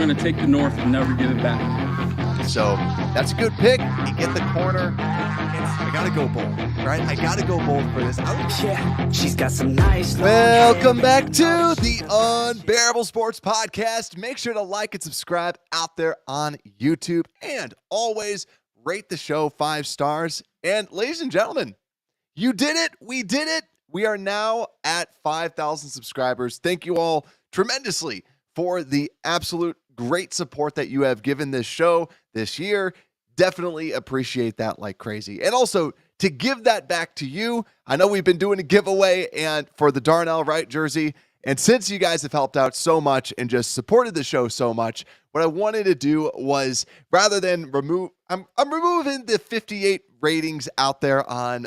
going to take the North and never give it back. So that's a good pick. You get the corner. I got to go bold, right? I got to go bold for this. Yeah, she's got some nice. Welcome back to the Unbearable Sports Podcast. Make sure to like and subscribe out there on YouTube. And always rate the show 5 stars. And ladies and gentlemen, you did it. We did it. We are now at 5,000 subscribers. Thank you all tremendously for the absolute great support that you have given this show this year. Definitely appreciate that like crazy. And also to give that back to you, I know we've been doing a giveaway and for the Darnell Wright jersey. And since you guys have helped out so much and just supported the show so much, what I wanted to do was rather than I'm removing the 58 ratings out there on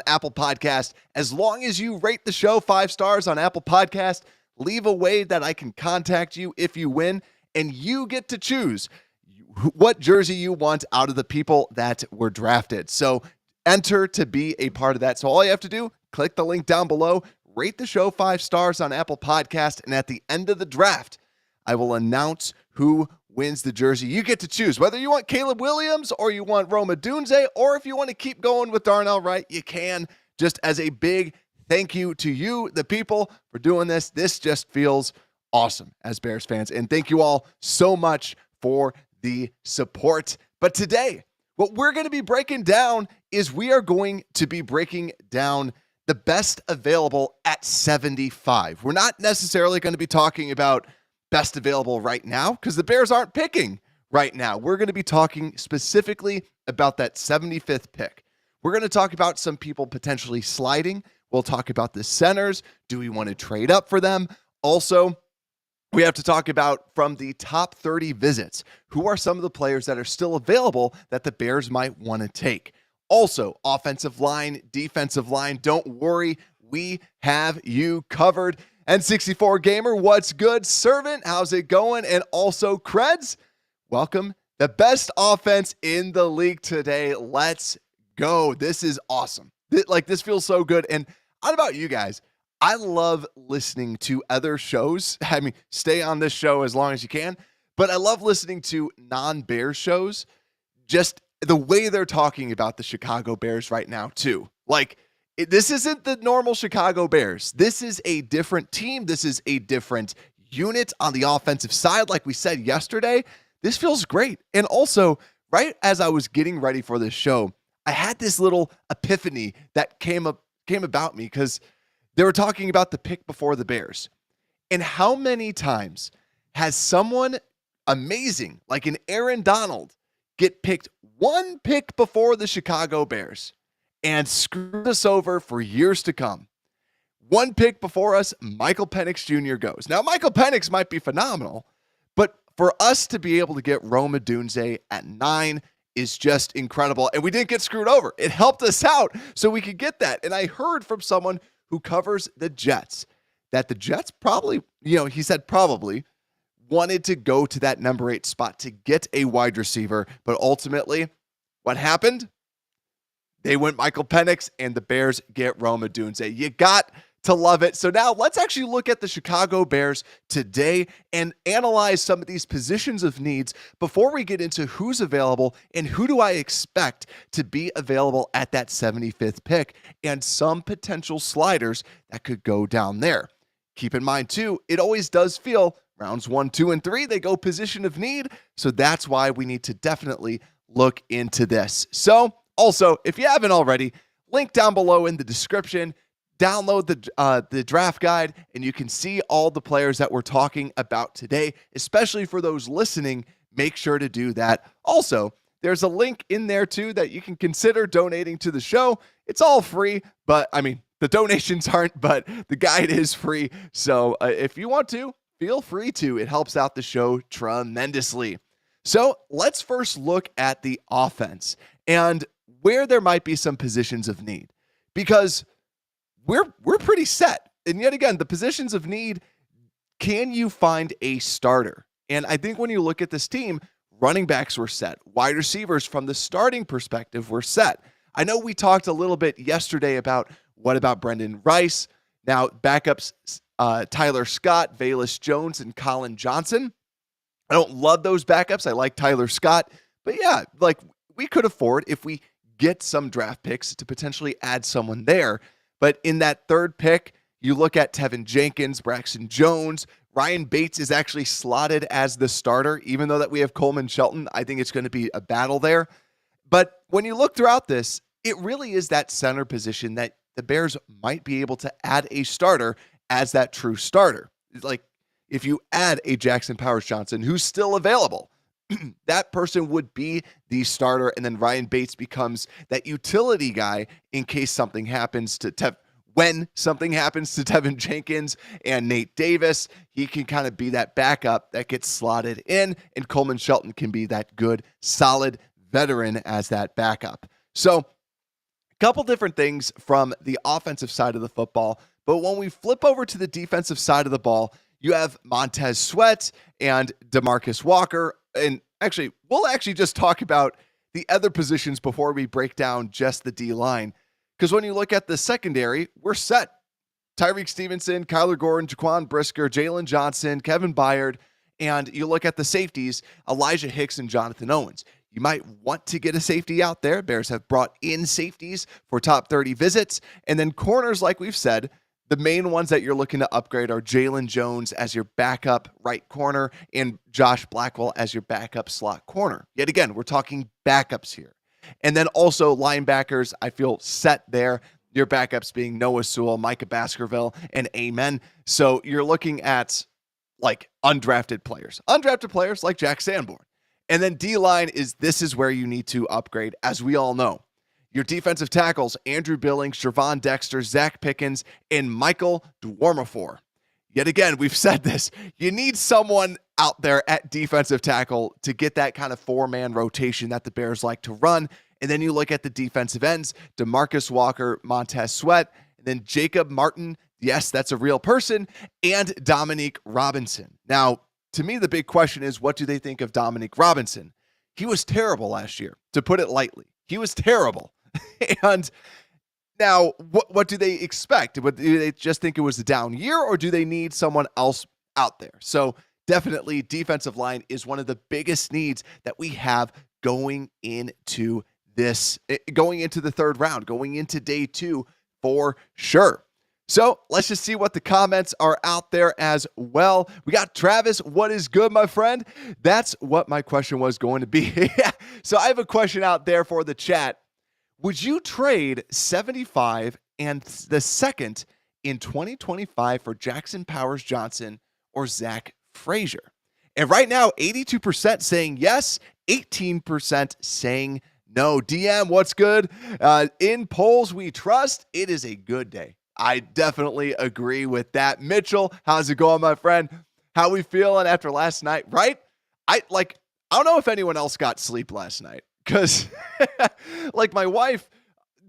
Apple Podcast. As long as you rate the show 5 stars on Apple Podcast, leave a way that I can contact you if you win, and you get to choose what jersey you want out of the people that were drafted. So enter to be a part of that. So all you have to do, click the link down below, rate the show 5 stars on Apple Podcast, and at the end of the draft, I will announce who wins the jersey. You get to choose whether you want Caleb Williams or you want Rome Odunze, or if you want to keep going with Darnell Wright, you can. Just as a big thank you to you, the people, for doing this. This just feels awesome as Bears fans. And thank you all so much for the support. But today, what we're going to be breaking down is we are going to be breaking down the best available at 75. We're not necessarily going to be talking about best available right now because the Bears aren't picking right now. We're going to be talking specifically about that 75th pick. We're going to talk about some people potentially sliding. We'll talk about the centers. Do we want to trade up for them? Also, we have to talk about from the top 30 visits, who are some of the players that are still available that the Bears might want to take. Also, offensive line, defensive line, don't worry, we have you covered. N64 Gamer, what's good? Servant, how's it going? And also, Creds, welcome. The best offense in the league today. Let's go. This is awesome. This feels so good. And I don't know about you guys, I love listening to other shows. I mean, stay on this show as long as you can, but I love listening to non-Bears shows, just the way they're talking about the Chicago Bears right now, too. This isn't the normal Chicago Bears. This is a different team. This is a different unit on the offensive side. Like we said yesterday, this feels great. And also, right as I was getting ready for this show, I had this little epiphany that came about me because they were talking about the pick before the Bears. And how many times has someone amazing, like an Aaron Donald, get picked one pick before the Chicago Bears and screwed us over for years to come? One pick before us, Michael Penix Jr. goes. Now, Michael Penix might be phenomenal, but for us to be able to get Rome Odunze at 9 is just incredible. And we didn't get screwed over. It helped us out so we could get that. And I heard from someone who covers the Jets that the Jets probably, he said probably wanted to go to that number 8 spot to get a wide receiver. But ultimately, what happened? They went Michael Penix, and the Bears get Rome Odunze. You got to love it. So now let's actually look at the Chicago Bears today and analyze some of these positions of needs before we get into who's available and who do I expect to be available at that 75th pick and some potential sliders that could go down there. Keep in mind, too, it always does feel rounds 1, 2, and 3, they go position of need. So that's why we need to definitely look into this. So also, if you haven't already, link down below in the description. Download the draft guide, and you can see all the players that we're talking about today, especially for those listening. Make sure to do that. Also, there's a link in there, too, that you can consider donating to the show. It's all free, but, the donations aren't, but the guide is free. So if you want to, feel free to. It helps out the show tremendously. So let's first look at the offense and where there might be some positions of need, because we're pretty set. And yet again, the positions of need, can you find a starter? And I think when you look at this team, running backs were set. Wide receivers from the starting perspective were set. I know we talked a little bit yesterday about what about Brendan Rice. Now backups, Tyler Scott, Velus Jones, and Colin Johnson. I don't love those backups. I like Tyler Scott. But yeah, like we could afford, if we get some draft picks, to potentially add someone there. But in that third pick, you look at Tevin Jenkins, Braxton Jones. Ryan Bates is actually slotted as the starter, even though that we have Coleman Shelton. I think it's going to be a battle there. But when you look throughout this, it really is that center position that the Bears might be able to add a starter as that true starter. Like if you add a Jackson Powers-Johnson who's still available, that person would be the starter, and then Ryan Bates becomes that utility guy in case something happens to when something happens to Tevin Jenkins and Nate Davis. He can kind of be that backup that gets slotted in, and Coleman Shelton can be that good, solid veteran as that backup. So a couple different things from the offensive side of the football, but when we flip over to the defensive side of the ball, you have Montez Sweat and DeMarcus Walker. And actually, we'll just talk about the other positions before we break down just the D-line. Because when you look at the secondary, we're set. Tyreek Stevenson, Kyler Gordon, Jaquan Brisker, Jalen Johnson, Kevin Byard, and you look at the safeties, Elijah Hicks and Jonathan Owens. You might want to get a safety out there. Bears have brought in safeties for top 30 visits. And then corners, like we've said, the main ones that you're looking to upgrade are Jalen Jones as your backup right corner and Josh Blackwell as your backup slot corner. Yet again, we're talking backups here. And then also linebackers, I feel set there. Your backups being Noah Sewell, Micah Baskerville, and Amen. So you're looking at like undrafted players like Jack Sanborn. And then D-line this is where you need to upgrade, as we all know. Your defensive tackles, Andrew Billings, Shervon Dexter, Zach Pickens, and Michael Dwarmafor. Yet again, we've said this. You need someone out there at defensive tackle to get that kind of four-man rotation that the Bears like to run. And then you look at the defensive ends, DeMarcus Walker, Montez Sweat, and then Jacob Martin. Yes, that's a real person. And Dominique Robinson. Now, to me, the big question is, what do they think of Dominique Robinson? He was terrible last year, to put it lightly. He was terrible. And now, what do they expect? Do they just think it was a down year, or do they need someone else out there? So definitely defensive line is one of the biggest needs that we have going into the third round, going into day 2 for sure. So let's just see what the comments are out there as well. We got Travis, what is good, my friend? That's what my question was going to be. So I have a question out there for the chat. Would you trade 75 and the second in 2025 for Jackson Powers-Johnson or Zach Frazier? And right now, 82% saying yes, 18% saying no. DM, what's good? In polls we trust, it is a good day. I definitely agree with that. Mitchell, how's it going, my friend? How we feeling after last night, right? I don't know if anyone else got sleep last night. Because, like, my wife,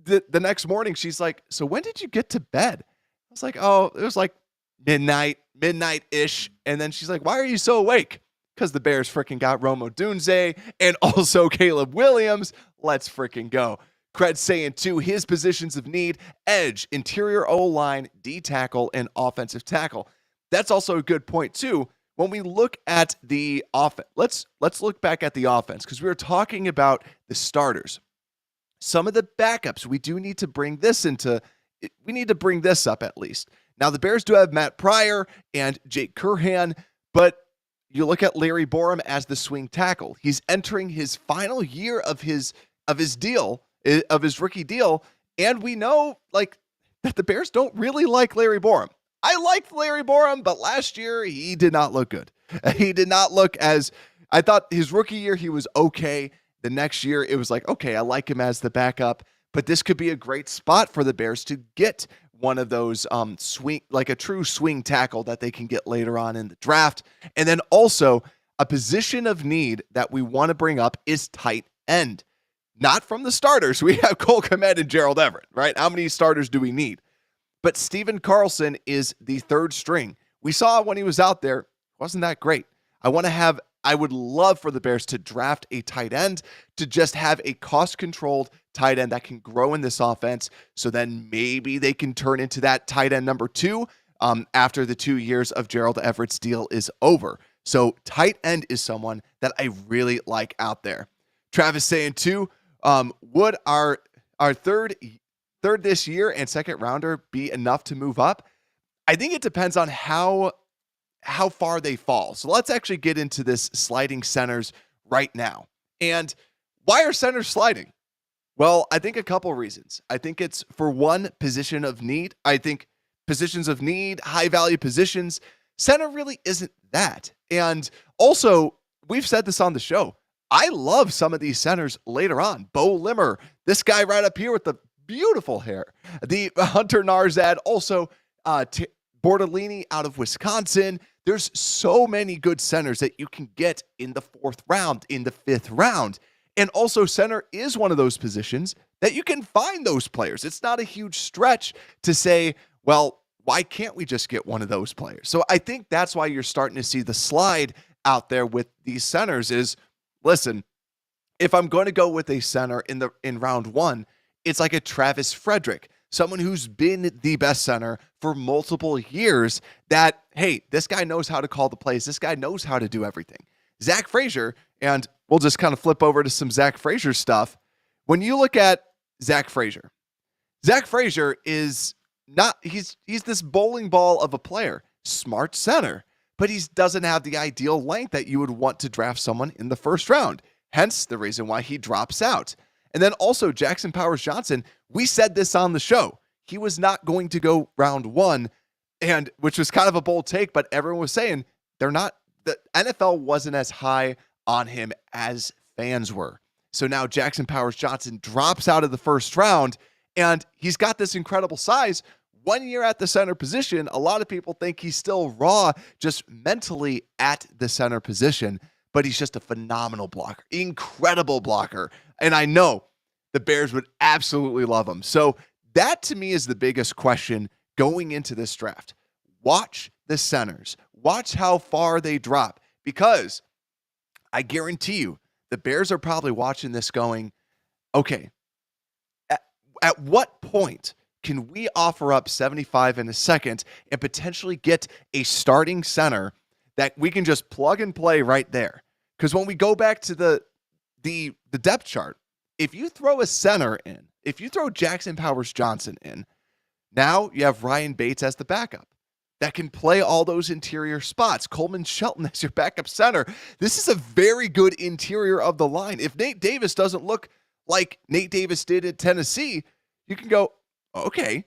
the next morning, she's like, so when did you get to bed? I was like, oh, it was like midnight-ish. And then she's like, why are you so awake? Because the Bears freaking got Rome Odunze and also Caleb Williams. Let's freaking go. Cred's saying, too, his positions of need, edge, interior O-line, D-tackle, and offensive tackle. That's also a good point, too. When we look at the offense, let's look back at the offense, because we were talking about the starters. Some of the backups, we need to bring this up at least. Now, the Bears do have Matt Pryor and Jake Curhan, but you look at Larry Borum as the swing tackle. He's entering his final year of his rookie deal, and we know that the Bears don't really like Larry Borum. I liked Larry Borum, but last year he did not look good. He did not look as I thought. His rookie year, he was okay. The next year, it was like, okay, I like him as the backup, but this could be a great spot for the Bears to get one of those a true swing tackle that they can get later on in the draft. And then also a position of need that we want to bring up is tight end. Not from the starters. We have Cole Kmet and Gerald Everett, right? How many starters do we need? But Steven Carlson is the third string. We saw when he was out there, wasn't that great. I would love for the Bears to draft a tight end, to just have a cost-controlled tight end that can grow in this offense. So then maybe they can turn into that tight end number 2 after the 2 years of Gerald Everett's deal is over. So tight end is someone that I really like out there. Travis saying too, would our third this year and second rounder be enough to move up? I think it depends on how far they fall. So let's actually get into this sliding centers right now. And why are centers sliding? Well, I think a couple reasons. I think it's for one, position of need. I think positions of need, high value positions, center really isn't that. And also, we've said this on the show. I love some of these centers later on. Bo Limmer, this guy right up here with the beautiful hair. The Hunter Narzad, also Bortolini out of Wisconsin. There's so many good centers that you can get in the 4th round, in the 5th round. And also center is one of those positions that you can find those players. It's not a huge stretch to say, well, why can't we just get one of those players? So I think that's why you're starting to see the slide out there with these centers is, listen, if I'm going to go with a center in round 1, it's like a Travis Frederick, someone who's been the best center for multiple years that, hey, this guy knows how to call the plays. This guy knows how to do everything. Zach Frazier, and we'll just kind of flip over to some Zach Frazier stuff. When you look at Zach Frazier is not, he's this bowling ball of a player, smart center, but he doesn't have the ideal length that you would want to draft someone in the 1st round. Hence the reason why he drops out. And then also Jackson Powers-Johnson, we said this on the show. He was not going to go round 1, and which was kind of a bold take, but everyone was saying the NFL wasn't as high on him as fans were. So now Jackson Powers-Johnson drops out of the 1st round, and he's got this incredible size. 1 year at the center position, a lot of people think he's still raw, just mentally at the center position, but he's just a phenomenal blocker, incredible blocker. And I know the Bears would absolutely love him. So that to me is the biggest question going into this draft. Watch the centers. Watch how far they drop, because I guarantee you the Bears are probably watching this going, okay, at what point can we offer up 75 in a second and potentially get a starting center that we can just plug and play right there? Because when we go back to the depth chart, if you throw a center in, if you throw Jackson Powers-Johnson in, now you have Ryan Bates as the backup that can play all those interior spots. Coleman Shelton as your backup center. This is a very good interior of the line. If Nate Davis doesn't look like Nate Davis did at Tennessee, you can go, okay,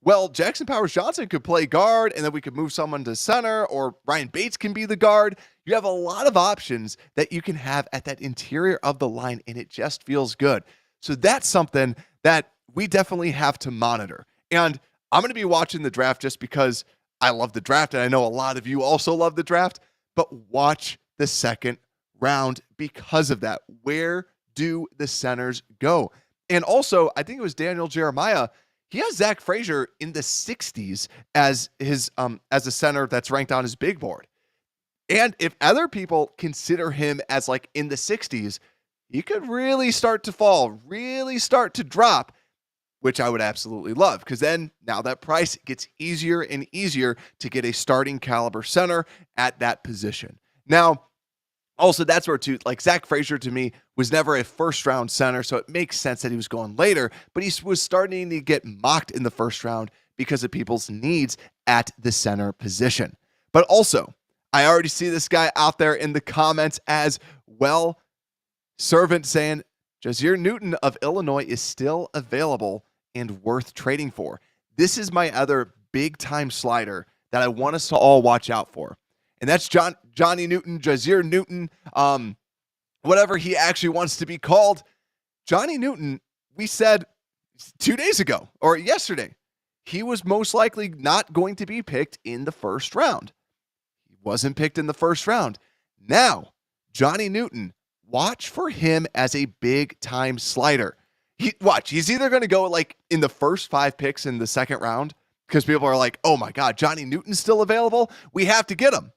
well, Jackson Powers-Johnson could play guard, and then we could move someone to center, or Ryan Bates can be the guard. You have a lot of options that you can have at that interior of the line, and it just feels good. So that's something that we definitely have to monitor. And I'm going to be watching the draft just because I love the draft, and I know a lot of you also love the draft, but watch the 2nd round because of that. Where do the centers go? And also, I think it was Daniel Jeremiah. He has Zach Frazier in the 60s as his as a center that's ranked on his big board. And if other people consider him as like in the 60s, he could really start to fall, really start to drop, which I would absolutely love, because then now that price gets easier and easier to get a starting caliber center at that position. Now, also, that's where, too, like Zach Frazier to me was never a 1st round center, so it makes sense that he was going later, but he was starting to get mocked in the 1st round because of people's needs at the center position. But also, I already see this guy out there in the comments as well. Servant saying, Jazir Newton of Illinois is still available and worth trading for. This is my other big-time slider that I want us to all watch out for. And that's Johnny Newton, Jazir Newton, whatever he actually wants to be called. Johnny Newton, we said 2 days ago or yesterday, he was most likely not going to be picked in the 1st round. He wasn't picked in the 1st round. Now, Johnny Newton, watch for him as a big-time slider. He's either going to go like in the first 5 picks in the 2nd round, because people are like, oh my God, Johnny Newton's still available. We have to get him.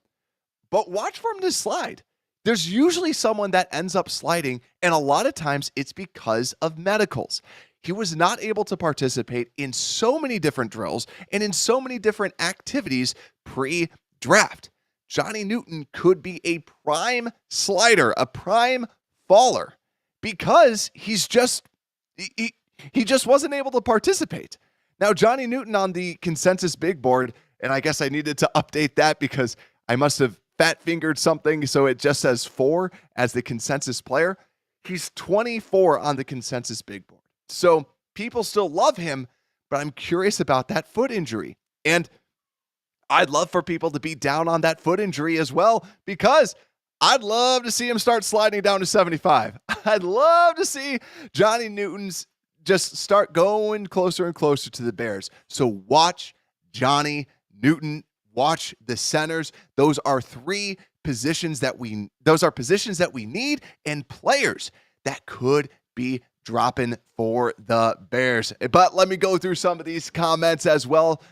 But watch for him to slide. There's usually someone that ends up sliding, and a lot of times it's because of medicals. He was not able to participate in so many different drills and in so many different activities pre-draft. Johnny Newton could be a prime slider, a prime faller, because he just wasn't able to participate. Now, Johnny Newton on the consensus big board, and I guess I needed to update that because I must have fat-fingered something, so it just says 4 as the consensus player. He's 24 on the consensus big board. So people still love him, but I'm curious about that foot injury. And I'd love for people to be down on that foot injury as well, because I'd love to see him start sliding down to 75. I'd love to see Johnny Newton's just start going closer and closer to the Bears. So watch Johnny Newton, watch the centers. Those are positions that we need, and players that could be dropping for the Bears. But let me go through some of these comments as well.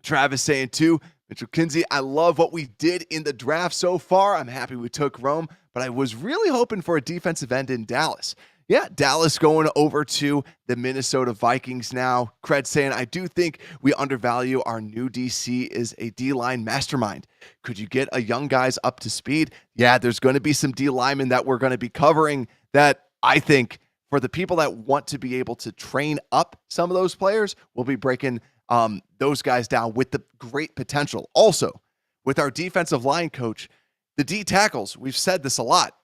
Travis saying too, Mitchell Kinsey, I love what we did in the draft so far. I'm happy we took Rome, but I was really hoping for a defensive end in Dallas. Yeah, Dallas going over to the Minnesota Vikings now. Cred saying, I do think we undervalue our new DC is a D-line mastermind. Could you get a young guys up to speed? Yeah, there's going to be some D linemen that we're going to be covering that I think for the people that want to be able to train up some of those players, we'll be breaking those guys down with the great potential. Also, with our defensive line coach, the D tackles, we've said this a lot.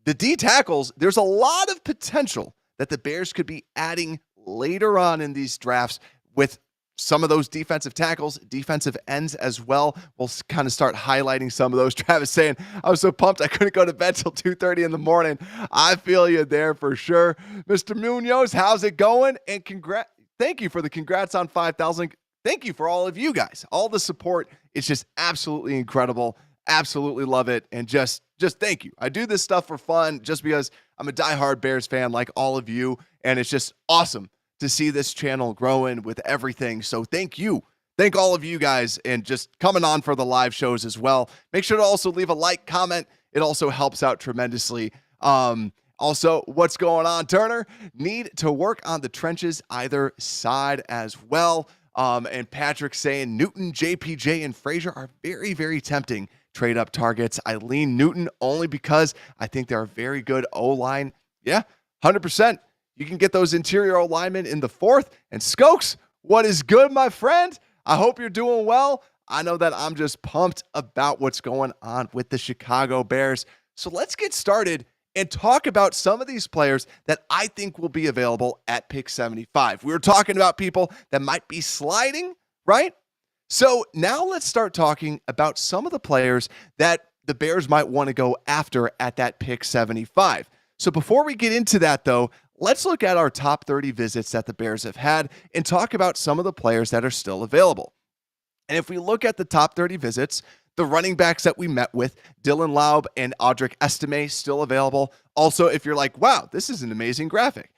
The D tackles, there's a lot of potential that the Bears could be adding later on in these drafts with some of those defensive tackles, defensive ends as well. We'll kind of start highlighting some of those. Travis saying, I was so pumped I couldn't go to bed till 2:30 in the morning. I feel you there for sure. Mr. Munoz, how's it going? And thank you for the congrats on 5,000. Thank you for all of you guys. All the support. It's just absolutely incredible. Absolutely love it. And just thank you. I do this stuff for fun just because I'm a diehard Bears fan like all of you. And it's just awesome to see this channel growing with everything. So thank you. Thank all of you guys and just coming on for the live shows as well. Make sure to also leave a like, comment. It also helps out tremendously. Also, what's going on, Turner? Need to work on the trenches either side as well. And Patrick saying Newton, JPJ, and Frazier are very, very tempting trade up targets. I lean Newton only because I think they're a very good O-line. Yeah, 100%. You can get those interior O-linemen in the 4th. And Skokes, what is good, my friend? I hope you're doing well. I know that I'm just pumped about what's going on with the Chicago Bears. So let's get started and talk about some of these players that I think will be available at pick 75. We were talking about people that might be sliding, right? So now let's start talking about some of the players that the Bears might want to go after at that pick 75. So before we get into that, though, let's look at our top 30 visits that the Bears have had and talk about some of the players that are still available. And if we look at the top 30 visits, the running backs that we met with, Dylan Laub and Audric Estime, still available. Also, if you're like, wow, this is an amazing graphic,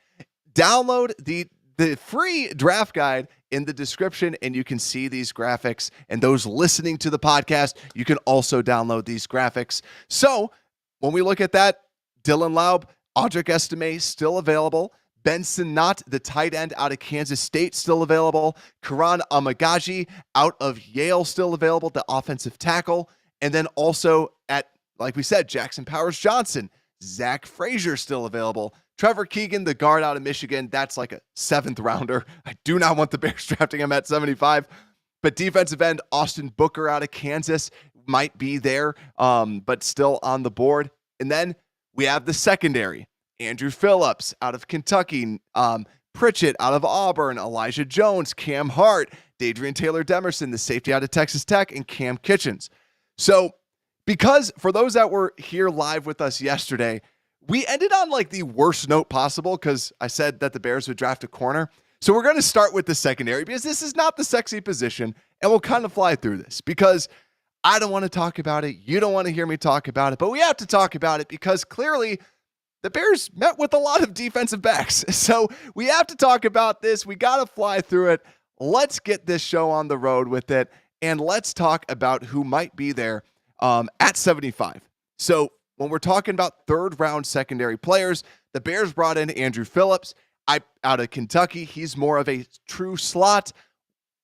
download the free draft guide in the description, and you can see these graphics. And those listening to the podcast, you can also download these graphics. So when we look at that, Dylan Laub, Audric Estime, still available. Ben Sinnott, the tight end out of Kansas State, still available. Kiran Amegadjie out of Yale, still available, the offensive tackle. And then also at, like we said, Jackson Powers Johnson, Zach Frazier still available. Trevor Keegan, the guard out of Michigan, that's like a 7th rounder. I do not want the Bears drafting him at 75. But defensive end Austin Booker out of Kansas might be there, but still on the board. And then we have the secondary. Andru Phillips out of Kentucky, Pritchett out of Auburn, Elijah Jones, Cam Hart, Dadrion Taylor Demerson, the safety out of Texas Tech, and Kam Kinchens. So because for those that were here live with us yesterday, we ended on like the worst note possible because I said that the Bears would draft a corner. So we're going to start with the secondary because this is not the sexy position, and we'll kind of fly through this because I don't want to talk about it. You don't want to hear me talk about it, but we have to talk about it because clearly the Bears met with a lot of defensive backs. So we have to talk about this. We got to fly through it. Let's get this show on the road with it, and let's talk about who might be there at 75. So when we're talking about 3rd round secondary players, the Bears brought in Andru Phillips out of Kentucky. He's more of a true slot.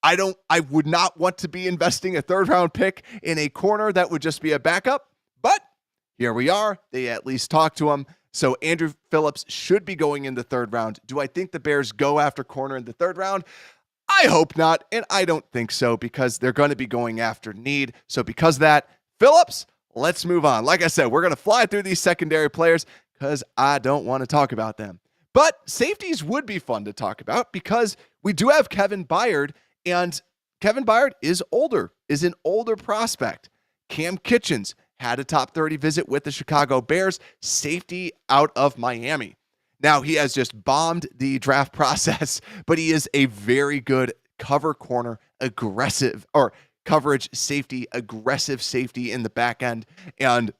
I would not want to be investing a third round pick in a corner that would just be a backup, but here we are. They at least talked to him. So Andru Phillips should be going in the third round. Do I think the Bears go after corner in the third round? I hope not, and I don't think so because they're going to be going after need. So because of that, Phillips, let's move on. Like I said, we're going to fly through these secondary players because I don't want to talk about them. But safeties would be fun to talk about because we do have Kevin Byard, and Kevin Byard is an older prospect. Kam Kinchens had a top 30 visit with the Chicago Bears, safety out of Miami. Now, he has just bombed the draft process, but he is a very good cover corner, aggressive, or coverage safety, aggressive safety in the back end. And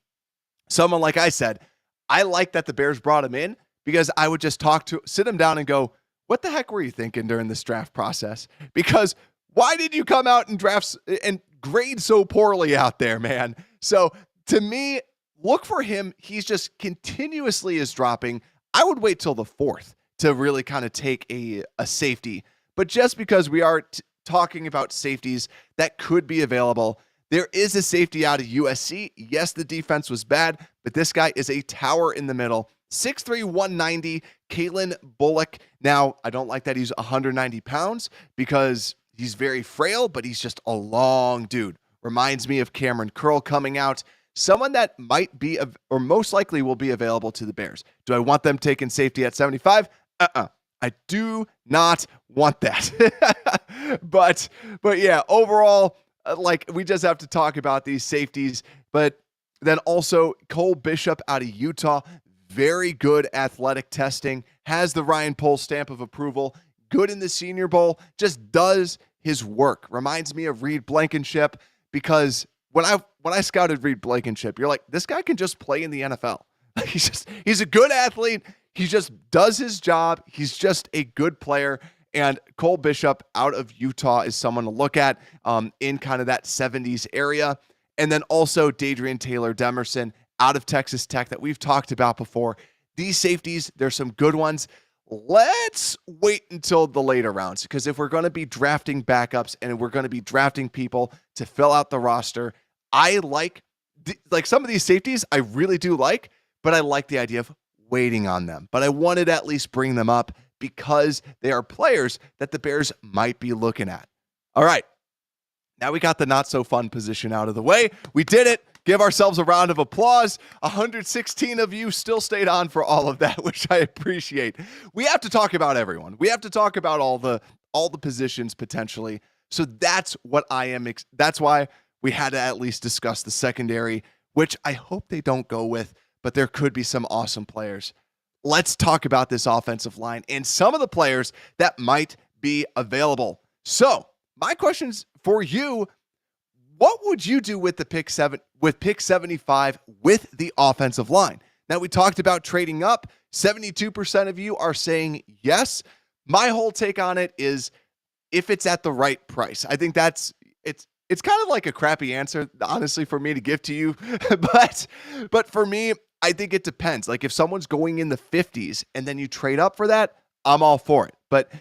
someone, like I said, I like that the Bears brought him in because I would just sit him down and go, what the heck were you thinking during this draft process? Because why did you come out and draft and grade so poorly out there, man? So to me, look for him. He's just continuously is dropping. I would wait till the fourth to really kind of take a safety. But just because we are talking about safeties that could be available, there is a safety out of USC. Yes, the defense was bad, but this guy is a tower in the middle. 6'3", 190, Calen Bullock. Now, I don't like that he's 190 pounds because he's very frail, but he's just a long dude. Reminds me of Cameron Curl coming out. Someone that might be, or most likely will be available to the Bears. Do I want them taking safety at 75? I do not want that. but yeah, overall, like we just have to talk about these safeties. But then also Cole Bishop out of Utah, very good athletic testing, has the Ryan Pohl stamp of approval, good in the Senior Bowl, just does his work. Reminds me of Reed Blankenship because when I scouted Reed Blankenship, you're like, this guy can just play in the NFL. He's a good athlete. He just does his job. He's just a good player. And Cole Bishop out of Utah is someone to look at in kind of that 70s area. And then also Dadrion Taylor Demerson out of Texas Tech that we've talked about before. These safeties, there's some good ones. Let's wait until the later rounds, because if we're going to be drafting backups and we're going to be drafting people to fill out the roster, I like some of these safeties I really do like, but I like the idea of waiting on them. But I wanted to at least bring them up because they are players that the Bears might be looking at. All right. Now we got the not so fun position out of the way. We did it. Give ourselves a round of applause. 116 of you still stayed on for all of that, which I appreciate. We have to talk about everyone. We have to talk about all the positions potentially. So that's what that's why we had to at least discuss the secondary, which I hope they don't go with, but there could be some awesome players. Let's talk about this offensive line and some of the players that might be available. So my questions for you: what would you do with pick 75 with the offensive line? Now, we talked about trading up. 72% of you are saying yes. My whole take on it is if it's at the right price. I think it's kind of like a crappy answer, honestly, for me to give to you. but for me, I think it depends. Like if someone's going in the 50s and then you trade up for that, I'm all for it. But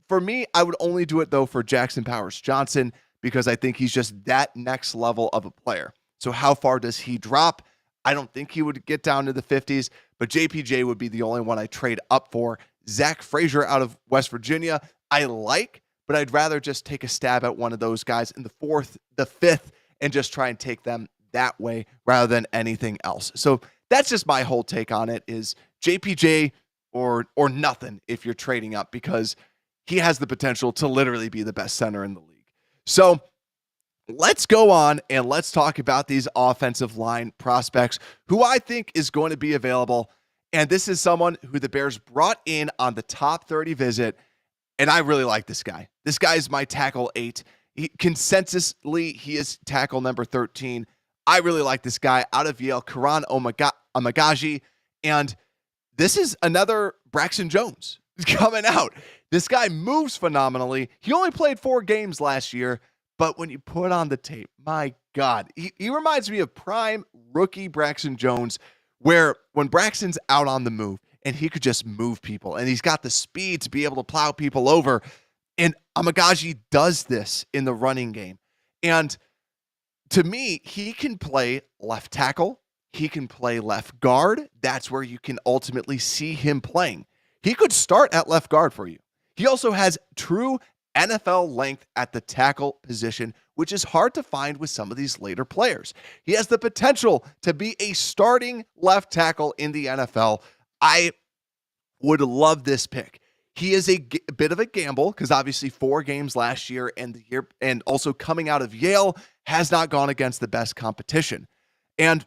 for me, I would only do it though for Jackson Powers-Johnson, because I think he's just that next level of a player. So how far does he drop? I don't think he would get down to the 50s, but JPJ would be the only one I trade up for. Zach Frazier out of West Virginia, I like, but I'd rather just take a stab at one of those guys in the 4th, the 5th, and just try and take them that way rather than anything else. So that's just my whole take on it, is JPJ or nothing if you're trading up, because he has the potential to literally be the best center in the league. So let's go on and let's talk about these offensive line prospects who I think is going to be available. And this is someone who the Bears brought in on the top 30 visit. And I really like this guy. This guy is my tackle 8. Consensusly, he is tackle number 13. I really like this guy out of Yale, Kiran Amegadjie. And this is another Braxton Jones coming out. This guy moves phenomenally. He only played 4 games last year, but when you put on the tape, my God, he reminds me of prime rookie Braxton Jones, where when Braxton's out on the move and he could just move people and he's got the speed to be able to plow people over. And Amegadjie does this in the running game. And to me, he can play left tackle. He can play left guard. That's where you can ultimately see him playing. He could start at left guard for you. He also has true NFL length at the tackle position, which is hard to find with some of these later players. He has the potential to be a starting left tackle in the NFL. I would love this pick. He is a bit of a gamble because obviously 4 games last year and also coming out of Yale has not gone against the best competition. And,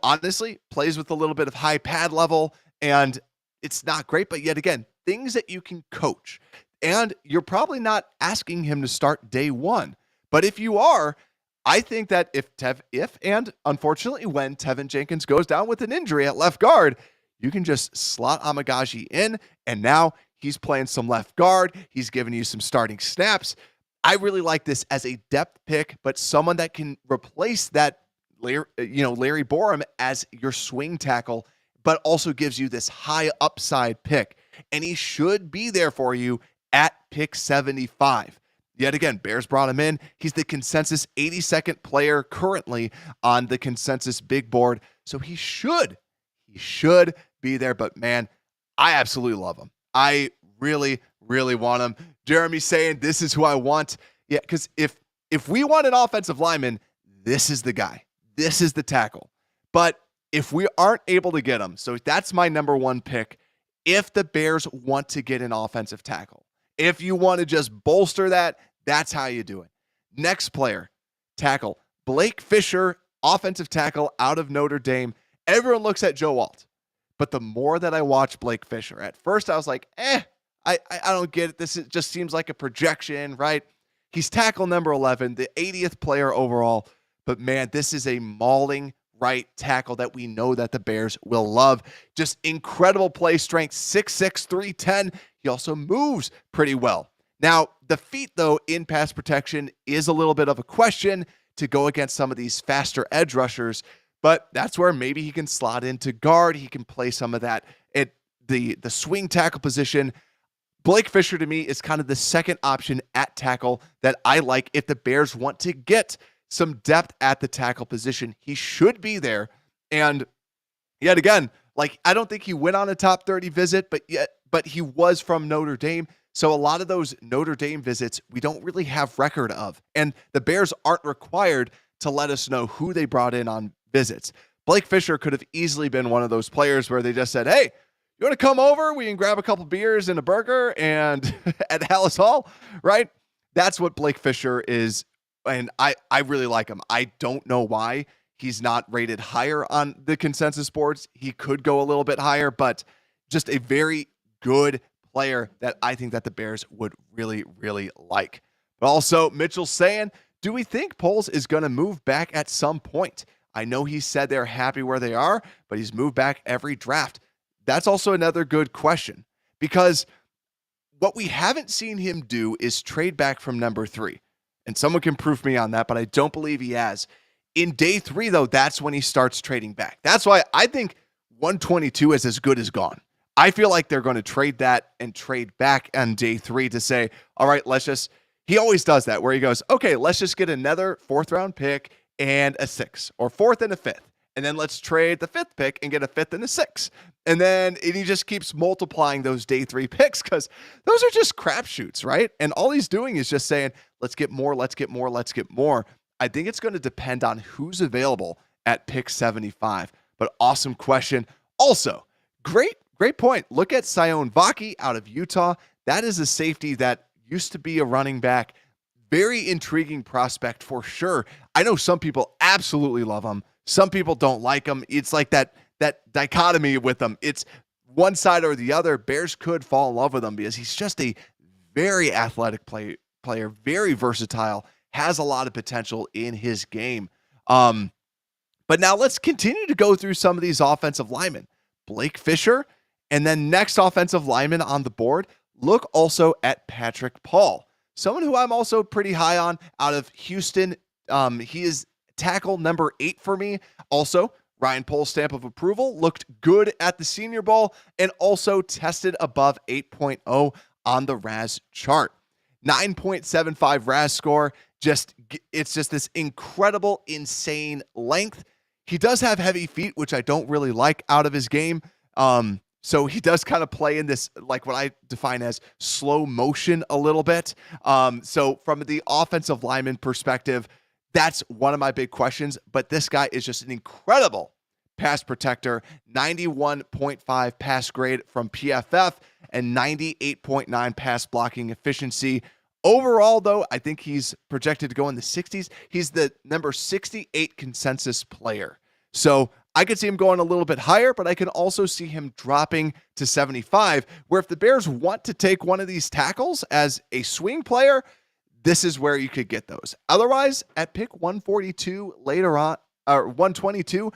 honestly, plays with a little bit of high pad level and it's not great, but yet again, things that you can coach. And you're probably not asking him to start day one. But if you are, I think that if and unfortunately when Tevin Jenkins goes down with an injury at left guard, you can just slot Amegadjie in, and now he's playing some left guard. He's giving you some starting snaps. I really like this as a depth pick, but someone that can replace that, Larry Borom as your swing tackle, but also gives you this high upside pick. And he should be there for you at pick 75. Yet again, Bears brought him in. He's the consensus 82nd player currently on the consensus big board. So he should be there. But man, I absolutely love him. I really, really want him. Jeremy's saying this is who I want. Yeah, because if we want an offensive lineman, this is the guy. This is the tackle. But if we aren't able to get him, so that's my number one pick. If the Bears want to get an offensive tackle, if you want to just bolster that, that's how you do it. Next player, tackle. Blake Fisher, offensive tackle out of Notre Dame. Everyone looks at Joe Alt. But the more that I watch Blake Fisher, at first I was like, I don't get it. Just seems like a projection, right? He's tackle number 11, the 80th player overall. But man, this is a mauling right tackle that we know that the Bears will love. Just incredible play strength, 6'6", 310. He also moves pretty well. Now, the feet, though, in pass protection is a little bit of a question to go against some of these faster edge rushers, but that's where maybe he can slot into guard. He can play some of that at the swing tackle position. Blake Fisher, to me, is kind of the second option at tackle that I like if the Bears want to get some depth at the tackle position. He should be there. And yet again, I don't think he went on a top 30 visit, but he was from Notre Dame. So a lot of those Notre Dame visits, we don't really have record of. And the Bears aren't required to let us know who they brought in on visits. Blake Fisher could have easily been one of those players where they just said, hey, you want to come over? We can grab a couple beers and a burger and at Hallis Hall, right? That's what Blake Fisher is. And I really like him. I don't know why he's not rated higher on the consensus boards. He could go a little bit higher, but just a very good player that I think that the Bears would really, really like. But also, Mitchell's saying, do we think Poles is going to move back at some point? I know he said they're happy where they are, but he's moved back every draft. That's also another good question, because what we haven't seen him do is trade back from number 3. And someone can prove me on that, but I don't believe he has. In day 3, though, that's when he starts trading back. That's why I think 122 is as good as gone. I feel like they're going to trade that and trade back on day 3 to say, all right, he always does that where he goes, okay, let's just get another 4th round pick and a 6th, or 4th and a 5th. And then let's trade the 5th pick and get a 5th and a 6th. And he just keeps multiplying those day 3 picks because those are just crapshoots, right? And all he's doing is just saying, let's get more, let's get more, let's get more. I think it's going to depend on who's available at pick 75. But awesome question. Also, great point. Look at Sion Vaki out of Utah. That is a safety that used to be a running back. Very intriguing prospect for sure. I know some people absolutely love him. Some people don't like him. It's like that dichotomy with him. It's one side or the other. Bears could fall in love with him because he's just a very athletic player, very versatile, has a lot of potential in his game. But now let's continue to go through some of these offensive linemen. Blake Fisher, and then next offensive lineman on the board, look also at Patrick Paul. Someone who I'm also pretty high on out of Houston. He is tackle number 8 for me. Also, Ryan Pohl's stamp of approval, looked good at the Senior Bowl and also tested above 8.0 on the RAS chart. 9.75 RAS score. It's just this incredible, insane length. He does have heavy feet, which I don't really like out of his game. So he does kind of play in this, like what I define as slow motion a little bit. So from the offensive lineman perspective, that's one of my big questions. But this guy is just an incredible pass protector, 91.5 pass grade from PFF and 98.9 pass blocking efficiency. Overall, though, I think he's projected to go in the 60s. He's the number 68 consensus player. So I could see him going a little bit higher, but I can also see him dropping to 75, where if the Bears want to take one of these tackles as a swing player, this is where you could get those. Otherwise, at pick 142 later on, or 122,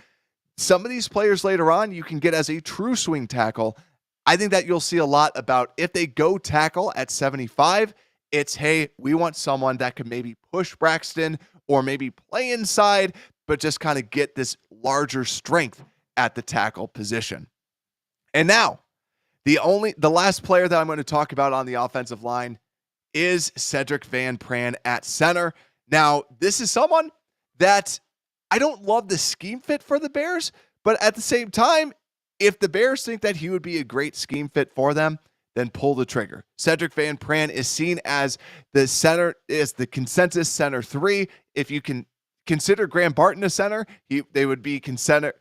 some of these players later on you can get as a true swing tackle. I think that you'll see a lot about if they go tackle at 75, it's, hey, we want someone that could maybe push Braxton or maybe play inside, but just kind of get this larger strength at the tackle position. And now, the last player that I'm going to talk about on the offensive line is Sedrick Van Pran at center. Now, this is someone that I don't love the scheme fit for the Bears, but at the same time, if the Bears think that he would be a great scheme fit for them, then pull the trigger. Sedrick Van Pran is seen as the center, is the consensus center 3. If you can consider Graham Barton a center, they would be consensus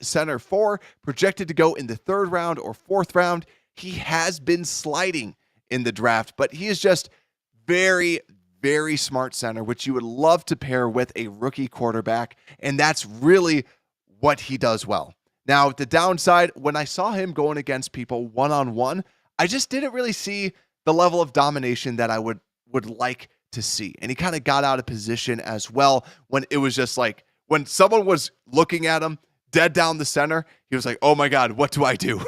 center 4, projected to go in the 3rd round or 4th round. He has been sliding in the draft, but he is just very, very smart center, which you would love to pair with a rookie quarterback, and that's really what he does well. Now, the downside, when I saw him going against people one-on-one, I just didn't really see the level of domination that I would like to see. And he kind of got out of position as well when it was just like, when someone was looking at him dead down the center, he was like, oh my God, what do I do?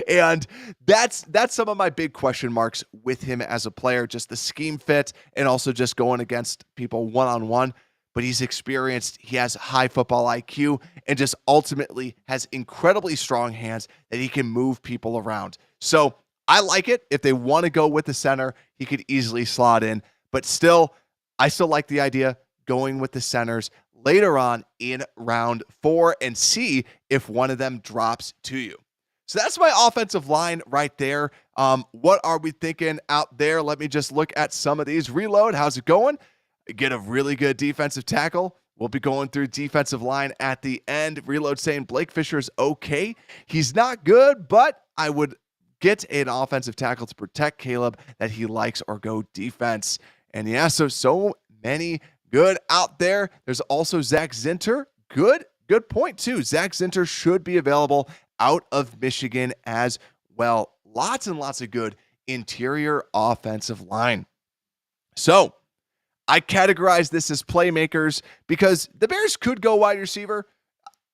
And that's some of my big question marks with him as a player, just the scheme fit and also just going against people one-on-one. But he's experienced, he has high football IQ, and just ultimately has incredibly strong hands that he can move people around. So I like it. If they want to go with the center, he could easily slot in. But still, I still like the idea going with the centers later on in round 4 and see if one of them drops to you. So that's my offensive line right there. What are we thinking out there? Let me just look at some of these. Reload, how's it going? Get a really good defensive tackle. We'll be going through defensive line at the end. Reload saying Blake Fisher's okay. He's not good, but I would get an offensive tackle to protect Caleb that he likes or go defense. And yeah, so many good out there. There's also Zach Zinter. Good point too. Zach Zinter should be available out of Michigan as well. Lots and lots of good interior offensive line. So I categorize this as playmakers because the Bears could go wide receiver.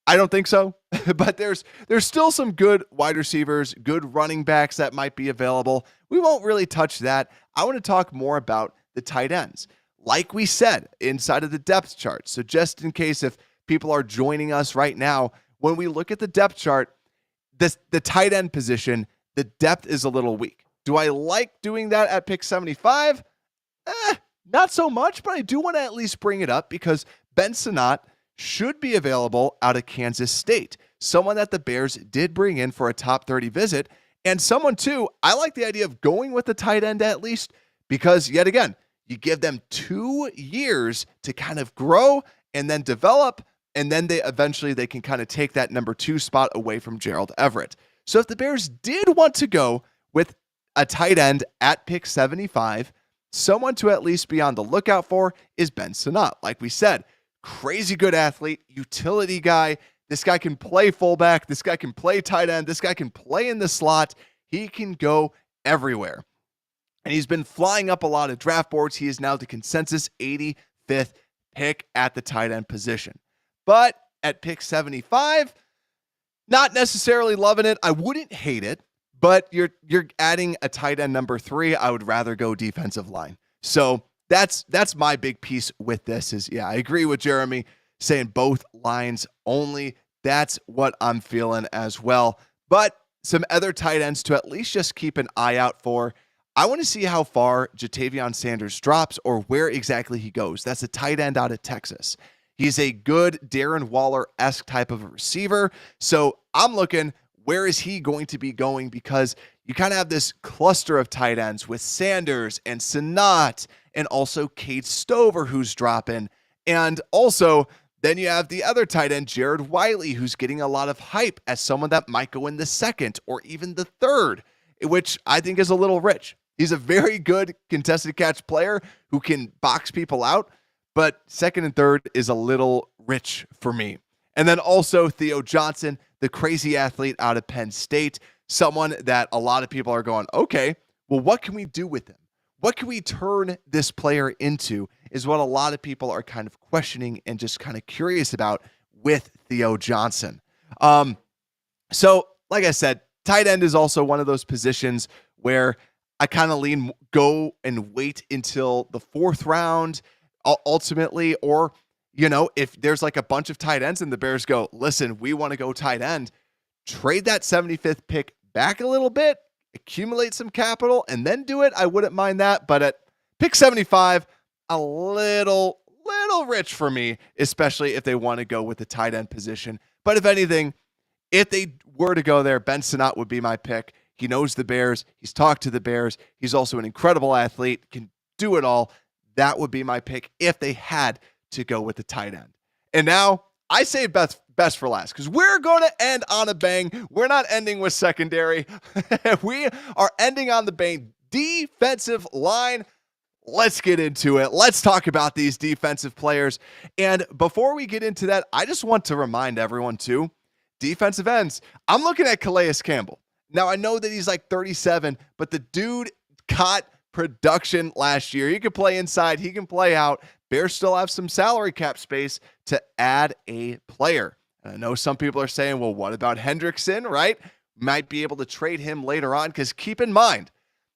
I don't think so, but there's still some good wide receivers, good running backs that might be available. We won't really touch that. I want to talk more about the tight ends. Like we said, inside of the depth chart. So just in case if people are joining us right now, when we look at the depth chart, the tight end position, the depth is a little weak. Do I like doing that at pick 75? Not so much, but I do want to at least bring it up because Ben Sinnott should be available out of Kansas State. Someone that the Bears did bring in for a top 30 visit. And someone, too, I like the idea of going with the tight end at least because, yet again, you give them 2 years to kind of grow and then develop, and then they can kind of take that number 2 spot away from Gerald Everett. So if the Bears did want to go with a tight end at pick 75, someone to at least be on the lookout for is Ben Sinnott. Like we said, crazy good athlete, utility guy. This guy can play fullback. This guy can play tight end. This guy can play in the slot. He can go everywhere. And he's been flying up a lot of draft boards. He is now the consensus 85th pick at the tight end position. But at pick 75, not necessarily loving it. I wouldn't hate it. But you're adding a tight end number 3. I would rather go defensive line. So that's my big piece with this is, yeah, I agree with Jeremy saying both lines only. That's what I'm feeling as well. But some other tight ends to at least just keep an eye out for. I want to see how far Jatavion Sanders drops or where exactly he goes. That's a tight end out of Texas. He's a good Darren Waller-esque type of a receiver. So I'm looking, where is he going to be going? Because you kind of have this cluster of tight ends with Sanders and Sinnott and also Cade Stover who's dropping. And also, then you have the other tight end, Jared Wiley, who's getting a lot of hype as someone that might go in the second or even the third, which I think is a little rich. He's a very good contested catch player who can box people out, but second and third is a little rich for me. And then also Theo Johnson, the crazy athlete out of Penn State, someone that a lot of people are going, okay, well, what can we do with him? What can we turn this player into is what a lot of people are kind of questioning and just kind of curious about with Theo Johnson. So like I said, tight end is also one of those positions where I kind of go and wait until the fourth round ultimately, or, if there's like a bunch of tight ends and the Bears go, listen, we want to go tight end, trade that 75th pick back a little bit, accumulate some capital, and then do it. I wouldn't mind that. But at pick 75, a little rich for me, especially if they want to go with the tight end position. But if anything, if they were to go there, Ben Sinnott would be my pick. He knows the Bears. He's talked to the Bears. He's also an incredible athlete, can do it all. That would be my pick if they had to go with the tight end. And now I say best for last because we're going to end on a bang. We're not ending with secondary. We are ending on the bang. Defensive line. Let's get into it. Let's talk about these defensive players. And before we get into that, I just want to remind everyone too, defensive ends. I'm looking at Calais Campbell. Now, I know that he's like 37, but the dude got production last year. He can play inside. He can play out. Bears still have some salary cap space to add a player. And I know some people are saying, well, what about Hendrickson, right? Might be able to trade him later on because keep in mind,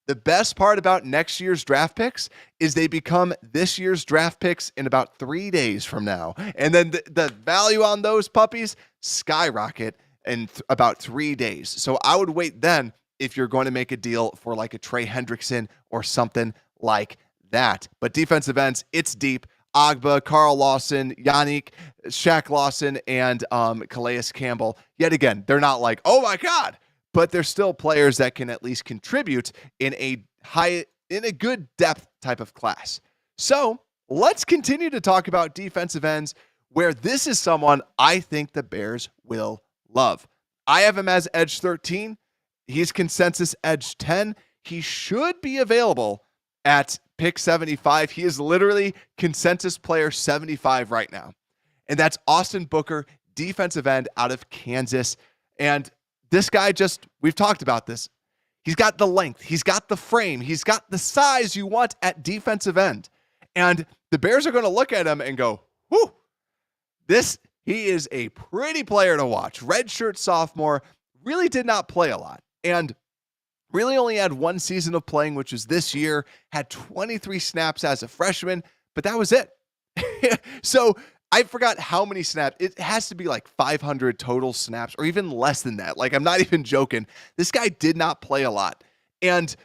the best part about next year's draft picks is they become this year's draft picks in about 3 days from now. And then the value on those puppies skyrocket in about 3 days. So I would wait then if you're going to make a deal for like a Trey Hendrickson or something like that. But defensive ends, it's deep. Agba, Carl Lawson, Yannick, Shaq Lawson, and Calais Campbell. Yet again, they're not like, oh my God, but they're still players that can at least contribute in a good depth type of class. So let's continue to talk about defensive ends where this is someone I think the Bears will love. I have him as edge 13. He's consensus edge 10. He should be available at pick 75. He is literally consensus player 75 right now. And that's Austin Booker, defensive end out of Kansas. And this guy we've talked about this. He's got the length. He's got the frame. He's got the size you want at defensive end. And the Bears are going to look at him and go, whew, he is a pretty player to watch. Redshirt sophomore, really did not play a lot. And really only had one season of playing, which was this year, had 23 snaps as a freshman, but that was it. So I forgot how many snaps. It has to be like 500 total snaps or even less than that. Like, I'm not even joking. This guy did not play a lot. And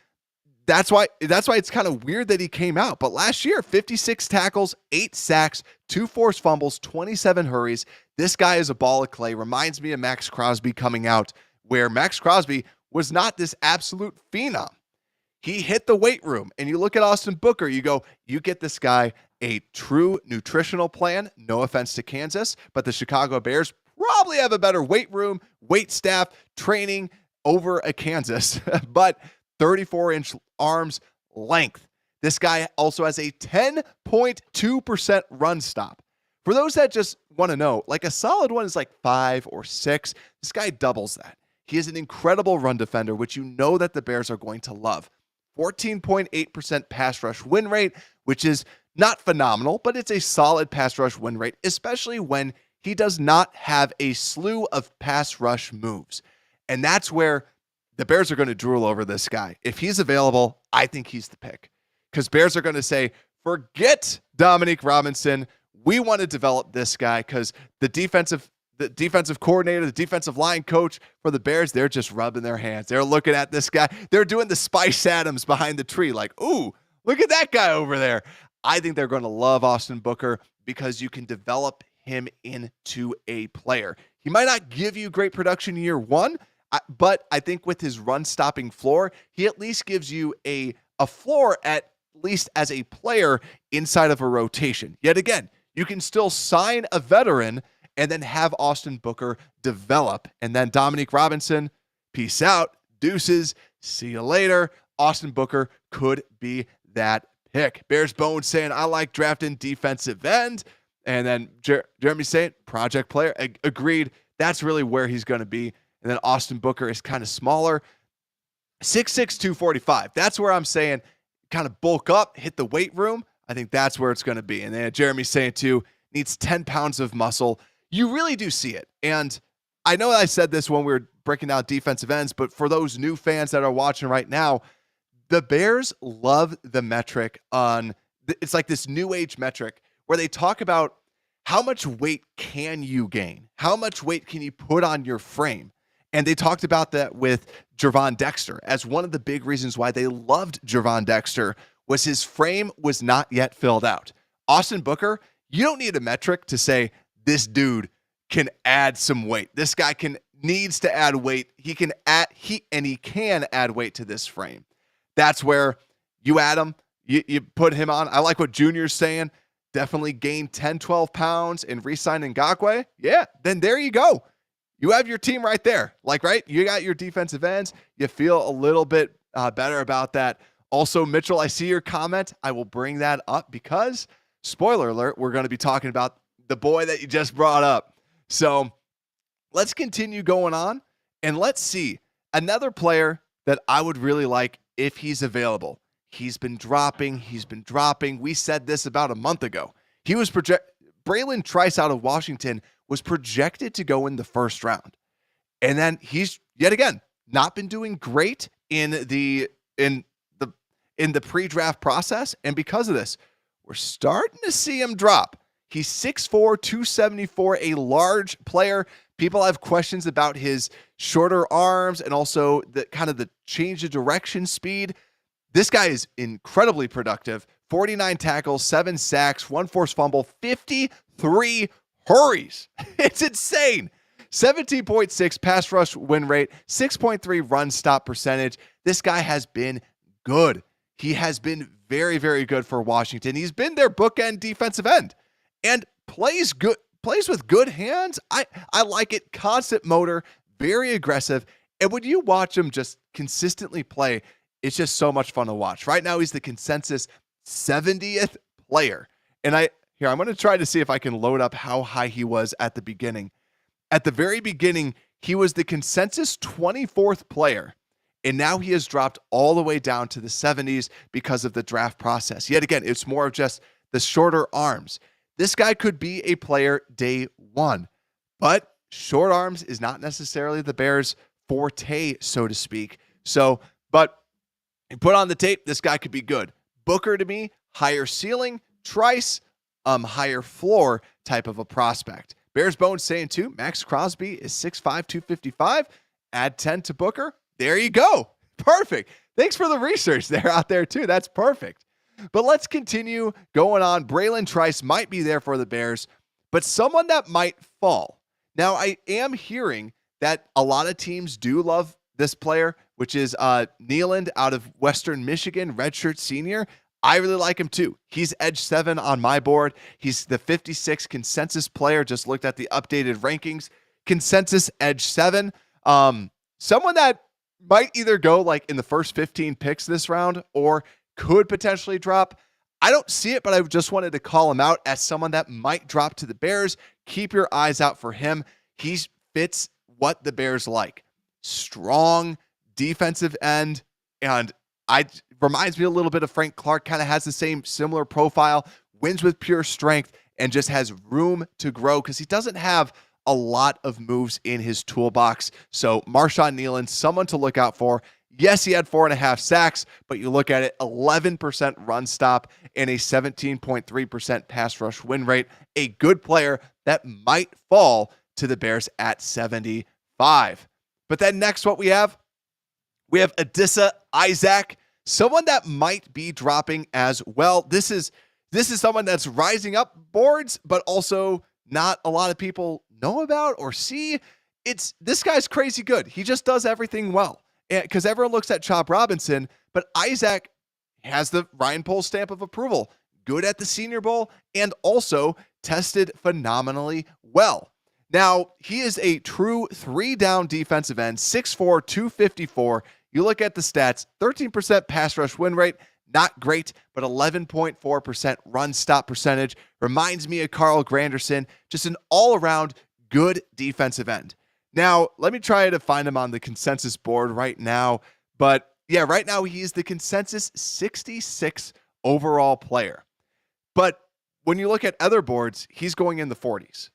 that's why it's kind of weird that he came out. But last year, 56 tackles, 8 sacks, 2 forced fumbles, 27 hurries. This guy is a ball of clay. Reminds me of Max Crosby coming out, where Max Crosby was not this absolute phenom. He hit the weight room. And you look at Austin Booker, you go, you get this guy a true nutritional plan. No offense to Kansas, but the Chicago Bears probably have a better weight room, weight staff, training over a Kansas. But 34-inch arms length. This guy also has a 10.2% run stop. For those that just want to know, like a solid one is like 5 or 6. This guy doubles that. He is an incredible run defender, which you know that the Bears are going to love. 14.8% pass rush win rate, which is not phenomenal, but it's a solid pass rush win rate, especially when he does not have a slew of pass rush moves. And that's where the Bears are going to drool over this guy. If he's available, I think he's the pick. Because Bears are going to say, forget Dominique Robinson. We want to develop this guy because the defensive the defensive coordinator, the defensive line coach for the Bears, they're just rubbing their hands. They're looking at this guy. They're doing the Spice Adams behind the tree like, ooh, look at that guy over there. I think they're going to love Austin Booker because you can develop him into a player. He might not give you great production in year one, but I think with his run-stopping floor, he at least gives you a floor at least as a player inside of a rotation. Yet again, you can still sign a veteran and then have Austin Booker develop. And then Dominique Robinson, peace out, deuces, see you later. Austin Booker could be that pick. Bears Bones saying, I like drafting defensive end. And then Jeremy saying, project player. Agreed. That's really where he's going to be. And then Austin Booker is kind of smaller. 6'6", 245. That's where I'm saying kind of bulk up, hit the weight room. I think that's where it's going to be. And then Jeremy's saying too, needs 10 pounds of muscle. You really do see it. And I know I said this when we were breaking down defensive ends, but for those new fans that are watching right now, the Bears love the metric on, it's like this new age metric where they talk about how much weight can you gain? How much weight can you put on your frame? And they talked about that with Gervon Dexter as one of the big reasons why they loved Gervon Dexter was his frame was not yet filled out. Austin Booker, you don't need a metric to say this dude can add some weight. This guy needs to add weight. He can add weight to this frame. That's where you add him, you put him on. I like what Junior's saying. Definitely gain 10, 12 pounds and re-sign Ngakoue. Yeah, then there you go. You have your team right there. Right? You got your defensive ends. You feel a little bit better about that. Also, Mitchell, I see your comment. I will bring that up because, spoiler alert, we're going to be talking about the boy that you just brought up. So let's continue going on and let's see another player that I would really like if he's available. He's been dropping. We said this about a month ago. He was Bralen Trice out of Washington was projected to go in the first round. And then he's yet again not been doing great in the pre-draft process. And because of this, we're starting to see him drop. He's 6'4", 274, a large player. People have questions about his shorter arms and also the kind of the change of direction speed. This guy is incredibly productive. 49 tackles, 7 sacks, 1 forced fumble, 53 hurries. It's insane. 17.6 pass rush win rate, 6.3 run stop percentage. This guy has been good. He has been very, very good for Washington. He's been their bookend defensive end and plays with good hands. I like it. Constant motor, very aggressive. And when you watch him just consistently play, it's just so much fun to watch. Right now, he's the consensus 70th player. And I'm going to try to see if I can load up how high he was at the beginning. At the very beginning, he was the consensus 24th player. And now he has dropped all the way down to the 70s because of the draft process. Yet again, it's more of just the shorter arms. This guy could be a player day one, but short arms is not necessarily the Bears' forte, so to speak. But you put on the tape, this guy could be good. Booker, to me, higher ceiling. Trice, higher floor type of a prospect. Bears Bones saying too, Max Crosby is 6'5", 255. Add 10 to Booker. There you go. Perfect. Thanks for the research there out there too. That's perfect. But let's continue going on. Bralen Trice might be there for the Bears, but someone that might fall. Now, I am hearing that a lot of teams do love this player, which is Kneeland out of Western Michigan, redshirt senior. I really like him too. He's edge 7 on my board. He's the 56 consensus player. Just looked at the updated rankings. Consensus edge 7. Someone that might either go like in the first 15 picks this round or could potentially drop. I don't see it, but I just wanted to call him out as someone that might drop to the Bears. Keep your eyes out for him. He fits what the Bears like. Strong defensive end, and reminds me a little bit of Frank Clark, kind of has the same similar profile, wins with pure strength, and just has room to grow because he doesn't have a lot of moves in his toolbox. So Marshawn Kneeland, someone to look out for. Yes, he had 4.5 sacks, but you look at it, 11% run stop and a 17.3% pass rush win rate. A good player that might fall to the Bears at 75. But then next, what we have Adisa Isaac, someone that might be dropping as well. This is someone that's rising up boards, but also not a lot of people know about or see. This guy's crazy good. He just does everything well. Because everyone looks at Chop Robinson, but Isaac has the Ryan Poles stamp of approval. Good at the Senior Bowl and also tested phenomenally well. Now, he is a true 3-down defensive end, 6'4", 254. You look at the stats, 13% pass rush win rate, not great, but 11.4% run stop percentage. Reminds me of Carl Granderson, just an all-around good defensive end. Now, let me try to find him on the consensus board right now. But yeah, right now he's the consensus 66 overall player. But when you look at other boards, he's going in the 40s.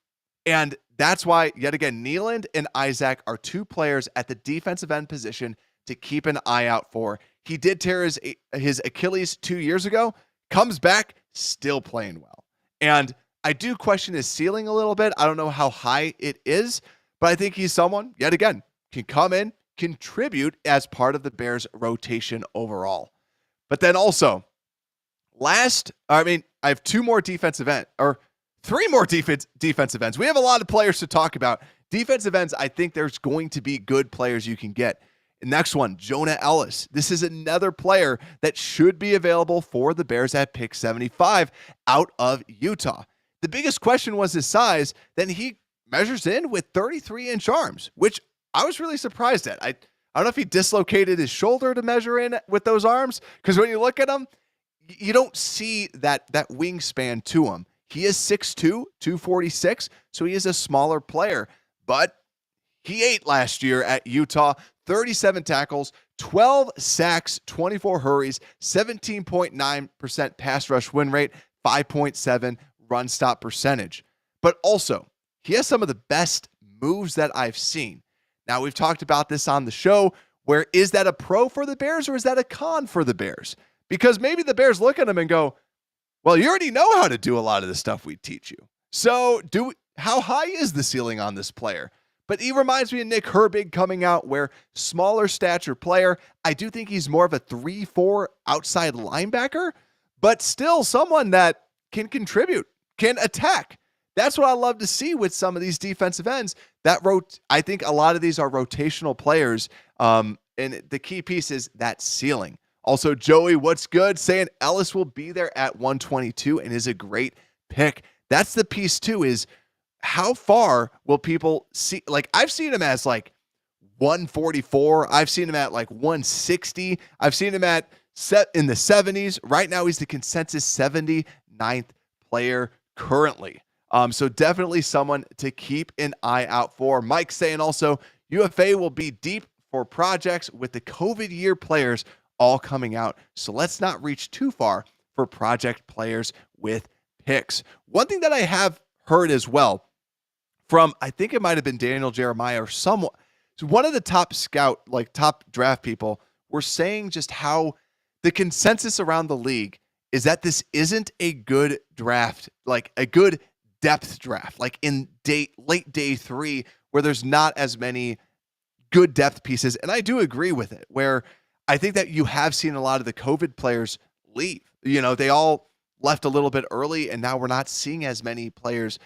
And that's why, yet again, Kneeland and Isaac are two players at the defensive end position to keep an eye out for. He did tear his Achilles 2 years ago, comes back, still playing well. And I do question his ceiling a little bit. I don't know how high it is, but I think he's someone, yet again, can come in, contribute as part of the Bears rotation overall. But then also, I have three more defensive defensive ends. We have a lot of players to talk about. Defensive ends, I think there's going to be good players you can get. Next one, Jonah Elliss. This is another player that should be available for the Bears at pick 75 out of Utah. The biggest question was his size. Then he measures in with 33-inch arms, which I was really surprised at. I don't know if he dislocated his shoulder to measure in with those arms, because when you look at him, you don't see that wingspan to him. He is 6'2", 246, so he is a smaller player, but he ate last year at Utah, 37 tackles, 12 sacks, 24 hurries, 17.9% pass rush win rate, 5.7 run stop percentage. But also, he has some of the best moves that I've seen. Now, we've talked about this on the show, where is that a pro for the Bears or is that a con for the Bears? Because maybe the Bears look at him and go, well, you already know how to do a lot of the stuff we teach you. So how high is the ceiling on this player? But he reminds me of Nick Herbig coming out, where smaller stature player. I do think he's more of a 3-4 outside linebacker, but still someone that can contribute, can attack. That's what I love to see with some of these defensive ends. I think a lot of these are rotational players, and the key piece is that ceiling. Also, Joey, what's good? Saying Ellis will be there at 122 and is a great pick. That's the piece too, is how far will people see? Like, I've seen him as like 144. I've seen him at like 160. I've seen him in the 70s. Right now, he's the consensus 79th player currently. So definitely someone to keep an eye out for. Mike saying also, UFA will be deep for projects with the COVID year players all coming out. So let's not reach too far for project players with picks. One thing that I have heard as well from, I think it might have been Daniel Jeremiah or someone, one of the top draft people, were saying just how the consensus around the league is that this isn't a good draft, like a good depth draft, like in late day 3, where there's not as many good depth pieces. And I do agree with it, where I think that you have seen a lot of the COVID players leave. They all left a little bit early, and now we're not seeing as many players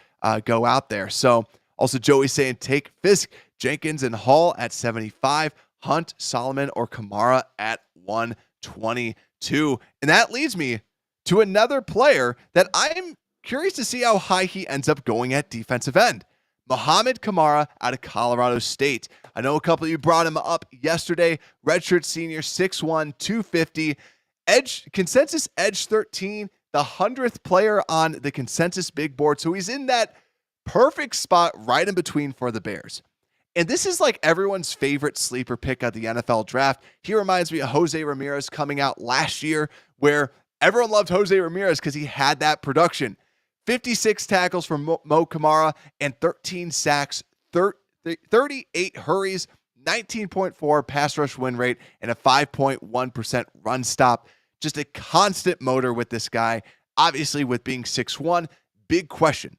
go out there. So also Joey saying take Fisk, Jenkins, and Hall at 75, Hunt, Solomon, or Kamara at 122. And that leads me to another player that I'm curious to see how high he ends up going at defensive end. Mohamed Kamara out of Colorado State. I know a couple of you brought him up yesterday. Redshirt senior, 6'1", 250. Consensus edge 13, the 100th player on the consensus big board. So he's in that perfect spot right in between for the Bears. And this is like everyone's favorite sleeper pick of the NFL draft. He reminds me of Jose Ramirez coming out last year, where everyone loved Jose Ramirez because he had that production. 56 tackles from Mo Kamara and 13 sacks, 38 hurries, 19.4 pass rush win rate, and a 5.1% run stop. Just a constant motor with this guy. Obviously, with being 6'1", big question.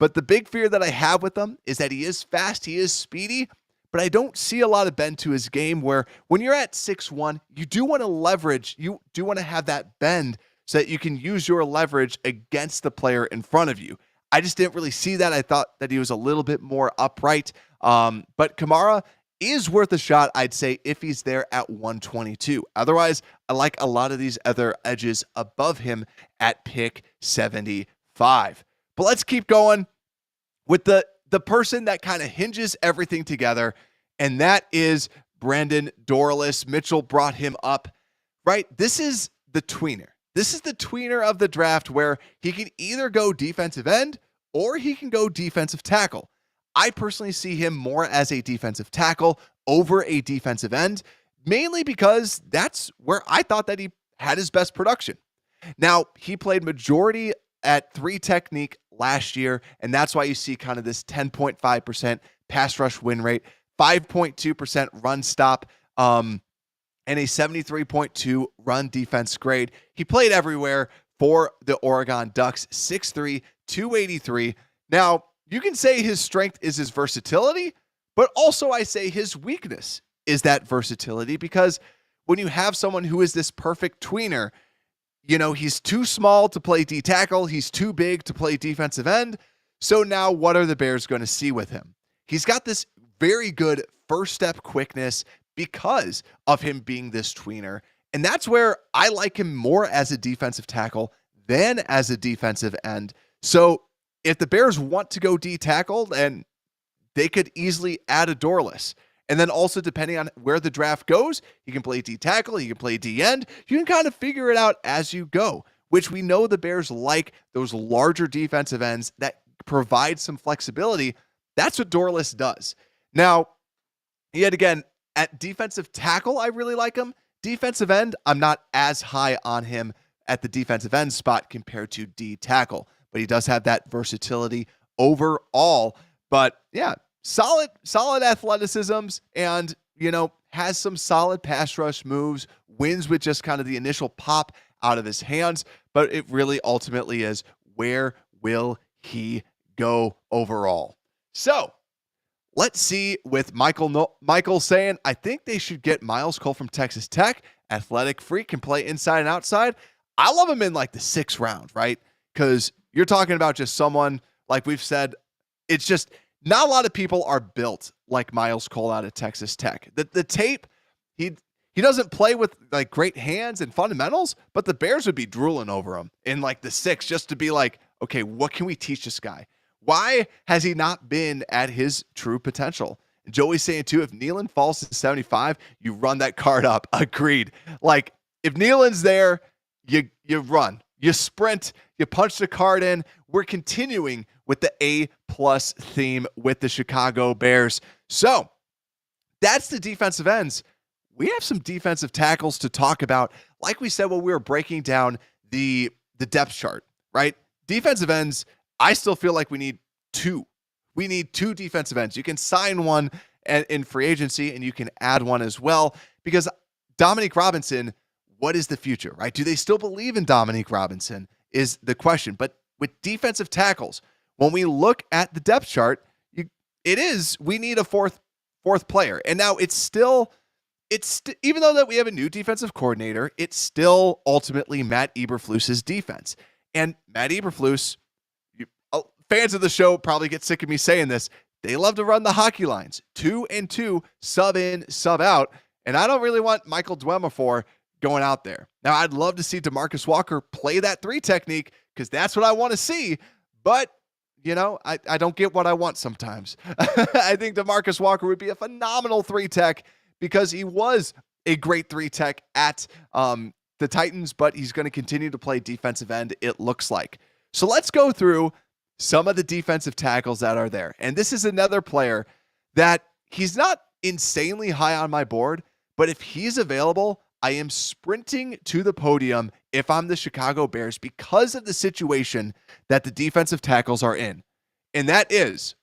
But the big fear that I have with him is that he is fast, he is speedy, but I don't see a lot of bend to his game where when you're at 6'1", you do want to leverage, you do want to have that bend so that you can use your leverage against the player in front of you. I just didn't really see that. I thought that he was a little bit more upright. But Kamara is worth a shot, I'd say, if he's there at 122. Otherwise, I like a lot of these other edges above him at pick 75. But let's keep going with the person that kind of hinges everything together, and that is Brandon Dorlus. Mitchell brought him up, right? This is the tweener. This is the tweener of the draft where he can either go defensive end or he can go defensive tackle. I personally see him more as a defensive tackle over a defensive end, mainly because that's where I thought that he had his best production. Now, he played majority at 3 technique last year, and that's why you see kind of this 10.5% pass rush win rate, 5.2% run stop, and a 73.2 run defense grade. He played everywhere for the Oregon Ducks, 6'3", 283. Now, you can say his strength is his versatility, but also I say his weakness is that versatility, because when you have someone who is this perfect tweener, you know, he's too small to play D tackle. He's too big to play defensive end. So now what are the Bears going to see with him? He's got this very good first step quickness because of him being this tweener. And that's where I like him more as a defensive tackle than as a defensive end. So if the Bears want to go D tackle, then they could easily add a Dorlus. And then also, depending on where the draft goes, he can play D tackle, he can play D end. You can kind of figure it out as you go, which we know the Bears like those larger defensive ends that provide some flexibility. That's what Dorlus does. Now, yet again, at defensive tackle, I really like him. Defensive end, I'm not as high on him at the defensive end spot compared to D tackle, but he does have that versatility overall. But yeah, solid athleticisms, and, you know, has some solid pass rush moves, wins with just kind of the initial pop out of his hands. But it really ultimately is, where will he go overall? So let's see with Michael saying, I think they should get Miles Cole from Texas Tech. Athletic freak, can play inside and outside. I love him in like the 6th round, right? Because you're talking about just someone, like we've said, it's just not a lot of people are built like Miles Cole out of Texas Tech. The tape, he doesn't play with like great hands and fundamentals, but the Bears would be drooling over him in like the 6th just to be like, okay, what can we teach this guy? Why has he not been at his true potential? And Joey's saying too, if Kneeland falls to 75, you run that card up. Agreed. Like if Kneeland's there, you run, you sprint, you punch the card in. We're continuing with the A+ theme with the Chicago Bears. So that's the defensive ends. We have some defensive tackles to talk about. Like we said when we were breaking down the depth chart, right? Defensive ends, I still feel like we need 2. We need 2 defensive ends. You can sign one in free agency, and you can add one as well, because Dominique Robinson, what is the future, right? Do they still believe in Dominique Robinson is the question. But with defensive tackles, when we look at the depth chart, we need a fourth player. And now it's even though that we have a new defensive coordinator, it's still ultimately Matt Eberflus's defense. And Matt Eberflus, fans of the show probably get sick of me saying this, they love to run the hockey lines, 2 and 2, sub in, sub out. And I don't really want Michael Dwemer going out there. Now, I'd love to see DeMarcus Walker play that 3 technique, because that's what I want to see. But, you know, I don't get what I want sometimes. I think DeMarcus Walker would be a phenomenal 3 tech, because he was a great 3 tech at the Titans, but he's going to continue to play defensive end, it looks like. So let's go through some of the defensive tackles that are there. And this is another player that he's not insanely high on my board, but if he's available, I am sprinting to the podium if I'm the Chicago Bears, because of the situation that the defensive tackles are in. And that is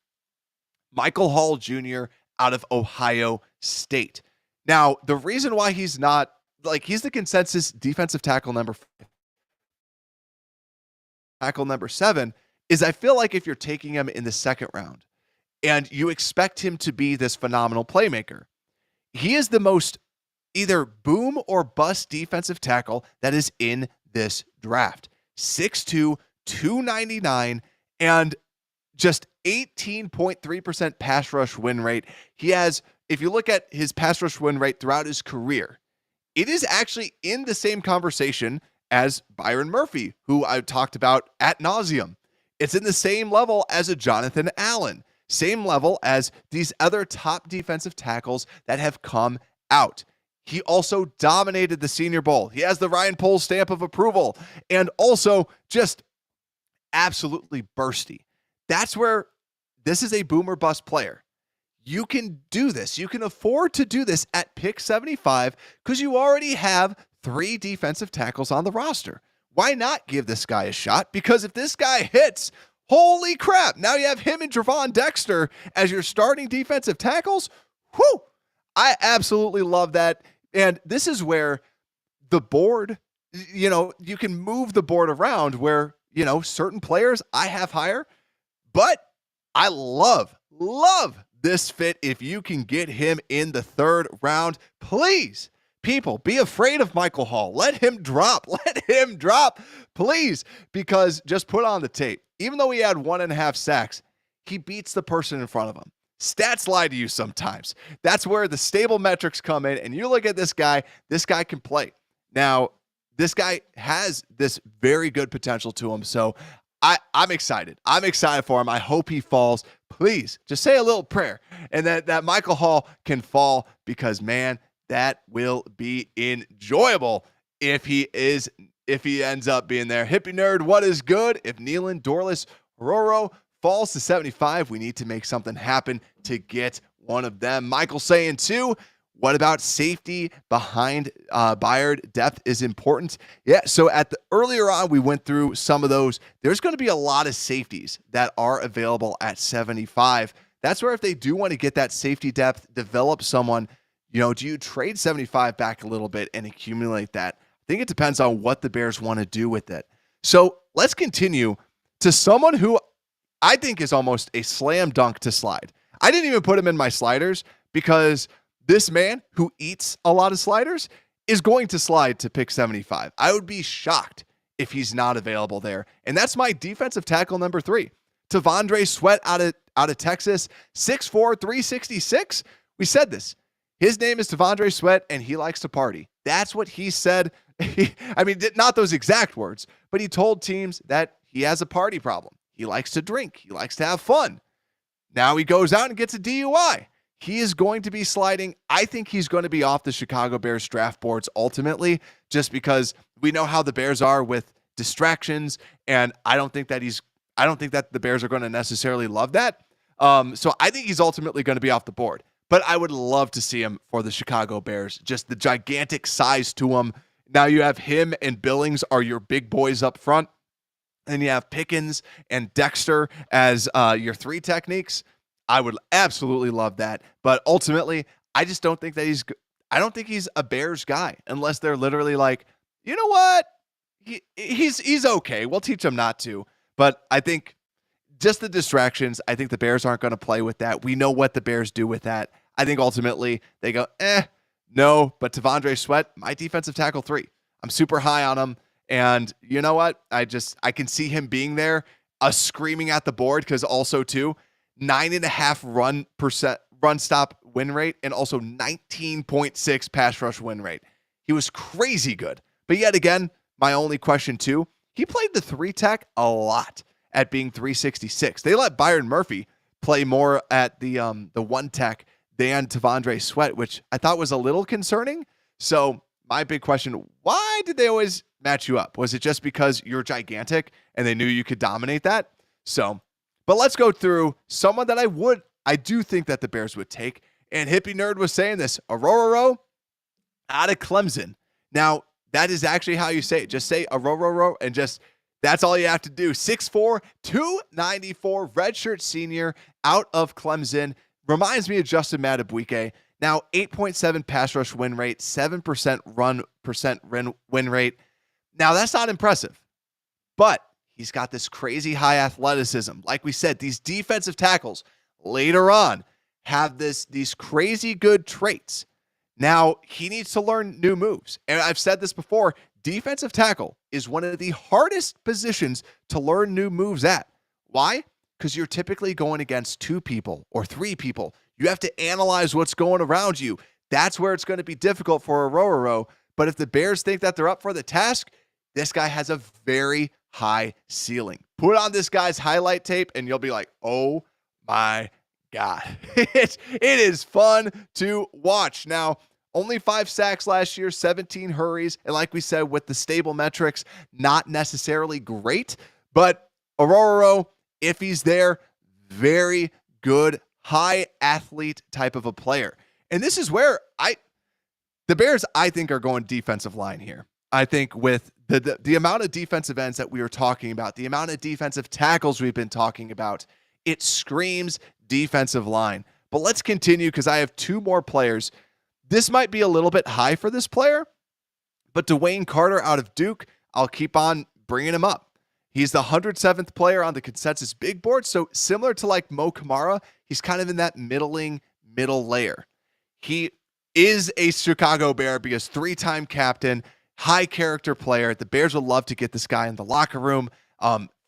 Michael Hall Jr. out of Ohio State. Now, the reason why he's not, like, he's the consensus defensive tackle number 7 is I feel like if you're taking him in the second round and you expect him to be this phenomenal playmaker, he is the most either boom or bust defensive tackle that is in this draft. 6'2", 299, and just 18.3% pass rush win rate. He has, if you look at his pass rush win rate throughout his career, it is actually in the same conversation as Byron Murphy, who I talked about ad nauseum. It's in the same level as a Jonathan Allen, same level as these other top defensive tackles that have come out. He also dominated the Senior Bowl. He has the Ryan Poles stamp of approval, and also just absolutely bursty. That's where this is a boomer bust player. You can do this. You can afford to do this at pick 75 because you already have 3 defensive tackles on the roster. Why not give this guy a shot? Because if this guy hits, holy crap, now you have him and Trevon Dexter as your starting defensive tackles. Whew! I absolutely love that. And this is where the board, you can move the board around where, certain players I have higher, but I love this fit. If you can get him in the 3rd round, please, people, be afraid of Michael Hall. Let him drop, please, because just put on the tape. Even though he had 1.5 sacks, he beats the person in front of him. Stats lie to you sometimes. That's where the stable metrics come in, and you look at this guy can play. Now, this guy has this very good potential to him, so I'm excited. I'm excited for him. I hope he falls. Please, just say a little prayer, and that Michael Hall can fall, because, man, that will be enjoyable if he ends up being there. Hippie Nerd, what is good? If Kneeland, Dorlus, Orhorhoro falls to 75, we need to make something happen to get one of them. Michael saying too, what about safety behind Byard? Depth is important. Yeah, so earlier on, we went through some of those. There's going to be a lot of safeties that are available at 75. That's where if they do want to get that safety depth, develop someone, do you trade 75 back a little bit and accumulate that? I think it depends on what the Bears want to do with it. So let's continue to someone who I think is almost a slam dunk to slide. I didn't even put him in my sliders because this man who eats a lot of sliders is going to slide to pick 75. I would be shocked if he's not available there. And that's my defensive tackle number 3. Tvondre Sweat out of Texas, 6'4", 366. We said this. His name is Tvondre Sweat, and he likes to party. That's what he said. Not those exact words, but he told teams that he has a party problem. He likes to drink. He likes to have fun. Now he goes out and gets a DUI. He is going to be sliding. I think he's going to be off the Chicago Bears draft boards ultimately, just because we know how the Bears are with distractions, and I don't think that the Bears are going to necessarily love that. So I think he's ultimately going to be off the board. But I would love to see him for the Chicago Bears. Just the gigantic size to him. Now you have him and Billings are your big boys up front. And you have Pickens and Dexter as your 3 techniques. I would absolutely love that. But ultimately, I just don't think that he's a Bears guy unless they're literally like, you know what? He's okay. We'll teach him not to. But I think just the distractions, I think the Bears aren't going to play with that. We know what the Bears do with that. I think ultimately they go, no. But Tvondre Sweat, my defensive tackle 3. I'm super high on him. And you know what? I can see him being there, screaming at the board, because also too, 9.5% run stop win rate and also 19.6 pass rush win rate. He was crazy good. But yet again, my only question too, he played the 3 tech a lot at being 366. They let Byron Murphy play more at the 1 tech than Tvondre Sweat, which I thought was a little concerning. So my big question, why did they always match you up? Was it just because you're gigantic and they knew you could dominate that? But let's go through someone that I do think that the Bears would take. And Hippie Nerd was saying this, Orhorhoro out of Clemson. Now, that is actually how you say it. Just say Orhorhoro and that's all you have to do. 6'4", 294, redshirt senior out of Clemson. Reminds me of Justin Madubuike. Now, 8.7 pass rush win rate, 7% win rate. Now, that's not impressive, but He's got this crazy high athleticism. Like we said, these defensive tackles later on have these crazy good traits. Now, he needs to learn new moves. And I've said this before, defensive tackle is one of the hardest positions to learn new moves at. Why? Because you're typically going against 2 people or 3 people. You have to analyze what's going around you. That's where it's going to be difficult for Orhorhoro. But if the Bears think that they're up for the task, this guy has a very high ceiling. Put on this guy's highlight tape and you'll be like, oh my God. It is fun to watch. Now, only 5 sacks last year, 17 hurries. And like we said, with the stable metrics, not necessarily great. But Orhorhoro, if he's there, very good, high athlete type of a player. And this is where the Bears, I think, are going defensive line here. I think with the amount of defensive ends that we were talking about, the amount of defensive tackles we've been talking about, it screams defensive line. But let's continue because I have 2 more players. This might be a little bit high for this player, but Dewayne Carter out of Duke, I'll keep on bringing him up. He's the 107th player on the consensus big board. So similar to like Mo Kamara, he's kind of in that middle layer. He is a Chicago Bear because 3-time captain, high character player. The Bears would love to get this guy in the locker room.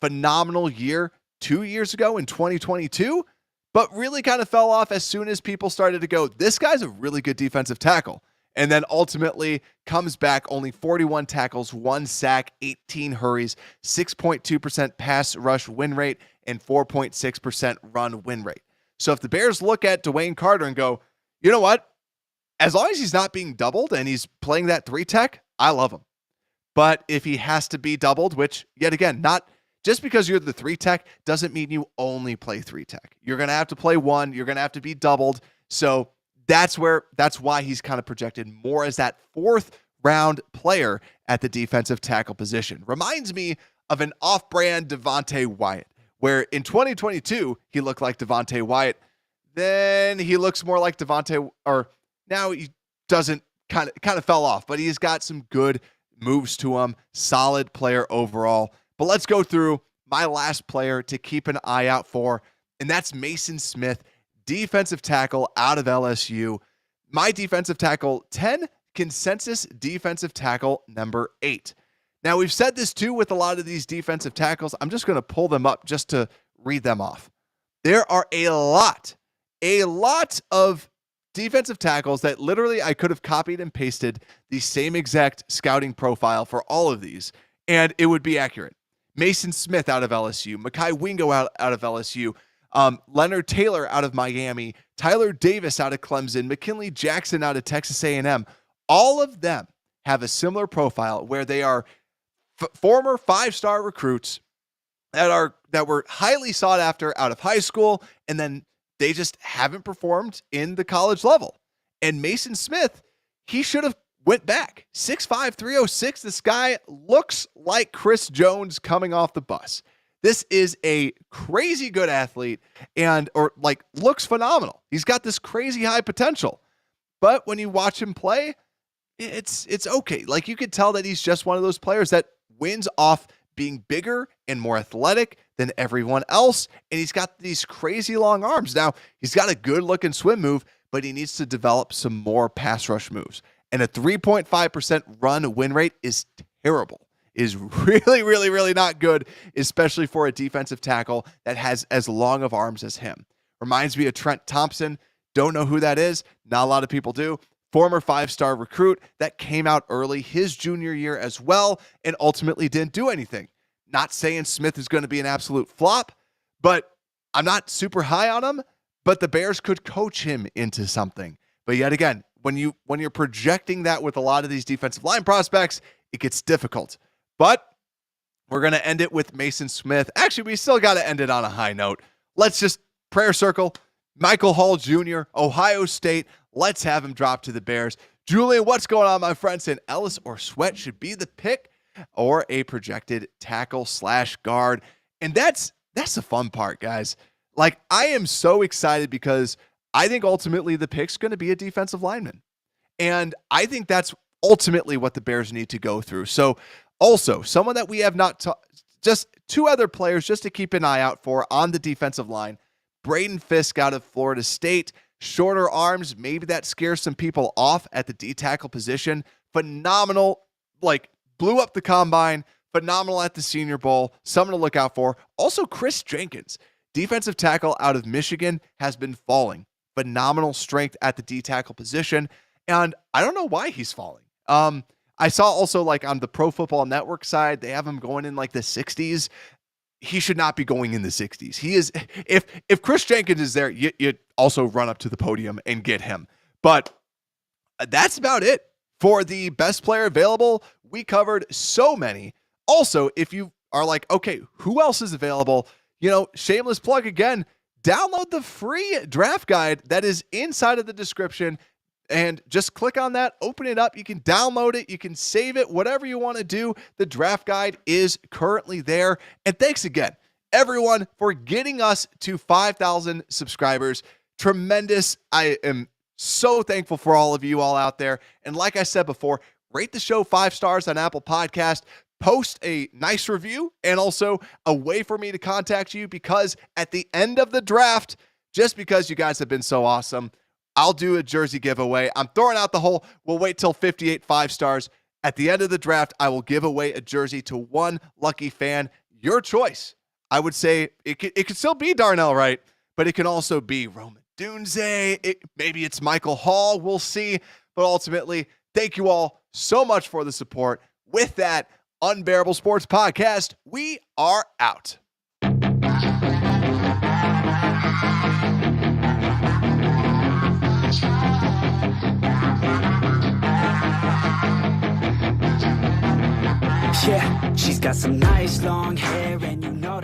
Phenomenal year 2 years ago in 2022, but really kind of fell off as soon as people started to go, this guy's a really good defensive tackle. And then ultimately comes back, only 41 tackles, 1 sack, 18 hurries, 6.2% pass rush win rate, and 4.6% run win rate. So if the Bears look at Dewayne Carter and go, you know what? As long as he's not being doubled and he's playing that 3-tech, I love him. But if he has to be doubled, which yet again, not just because you're the 3-tech doesn't mean you only play 3-tech. You're going to have to play 1. You're going to have to be doubled. So that's why he's kind of projected more as that 4th round player at the defensive tackle position. Reminds me of an off-brand Devontae Wyatt, where in 2022, he looked like Devontae Wyatt. Then he looks more like Devontae, or now he doesn't, kind of fell off, but he's got some good moves to him. Solid player overall. But let's go through my last player to keep an eye out for, and that's Maason Smith, defensive tackle out of LSU. My defensive tackle 10, consensus defensive tackle number 8. Now, we've said this too with a lot of these defensive tackles. I'm just going to pull them up just to read them off. There are a lot of defensive tackles that literally I could have copied and pasted the same exact scouting profile for all of these, and it would be accurate. Maason Smith out of LSU, Mekhi Wingo out of LSU, Leonard Taylor out of Miami, Tyler Davis out of Clemson, McKinley Jackson out of Texas A&M. All of them have a similar profile where they are former 5-star recruits that were highly sought after out of high school, and then they just haven't performed in the college level. And Maason Smith, he should have went back. 6'5", 306. This guy looks like Chris Jones coming off the bus. This is a crazy good athlete looks phenomenal. He's got this crazy high potential. But when you watch him play, it's okay. Like, you could tell that he's just one of those players that wins off being bigger and more athletic than everyone else. And he's got these crazy long arms. Now, he's got a good looking swim move, but he needs to develop some more pass rush moves. And a 3.5% run win rate is terrible. Is really, really, really not good, especially for a defensive tackle that has as long of arms as him. Reminds me of Trent Thompson. Don't know who that is. Not a lot of people do. Former 5-star recruit that came out early his junior year as well and ultimately didn't do anything. Not saying Smith is going to be an absolute flop, but I'm not super high on him, but the Bears could coach him into something. But yet again, when you're projecting that with a lot of these defensive line prospects, it gets difficult. But we're going to end it with Maason Smith. Actually, we still got to end it on a high note. Let's just prayer circle. Michael Hall Jr., Ohio State. Let's have him drop to the Bears. Julian, what's going on, my friend? Saying Ellis or Sweat should be the pick or a projected tackle/guard. And that's the fun part, guys. Like, I am so excited because I think ultimately the pick's going to be a defensive lineman. And I think that's ultimately what the Bears need to go through. So also, someone that we have not just two other players just to keep an eye out for on the defensive line. Braden Fisk out of Florida State. Shorter arms, maybe that scares some people off at the D-tackle position. Phenomenal, blew up the combine. Phenomenal at the Senior Bowl. Someone to look out for. Also, Chris Jenkins, defensive tackle out of Michigan, has been falling. Phenomenal strength at the D-tackle position. And I don't know why he's falling. I saw also on the Pro Football Network side, they have him going in the 60s. He should not be going in the 60s. He is, if Chris Jenkins is there, you also run up to the podium and get him. But that's about it for the best player available. We covered so many. Also, if you are okay, who else is available? Shameless plug again, download the free draft guide that is inside of the description and just click on that, open it up. You can download it. You can save it, whatever you want to do. The draft guide is currently there. And thanks again, everyone, for getting us to 5,000 subscribers. Tremendous. I am so thankful for all of you all out there. And like I said before, rate the show 5 stars on Apple Podcast. Post a nice review and also a way for me to contact you, because at the end of the draft, just because you guys have been so awesome, I'll do a jersey giveaway. I'm throwing out the whole, we'll wait till 58 5 stars. At the end of the draft, I will give away a jersey to one lucky fan. Your choice. I would say it could still be Darnell Wright, but it can also be Roman Dunze. Maybe it's Michael Hall. We'll see. But ultimately, thank you all so much for the support. With that, Unbearable Sports Podcast, we are out. Yeah, she's got some nice long hair and you know that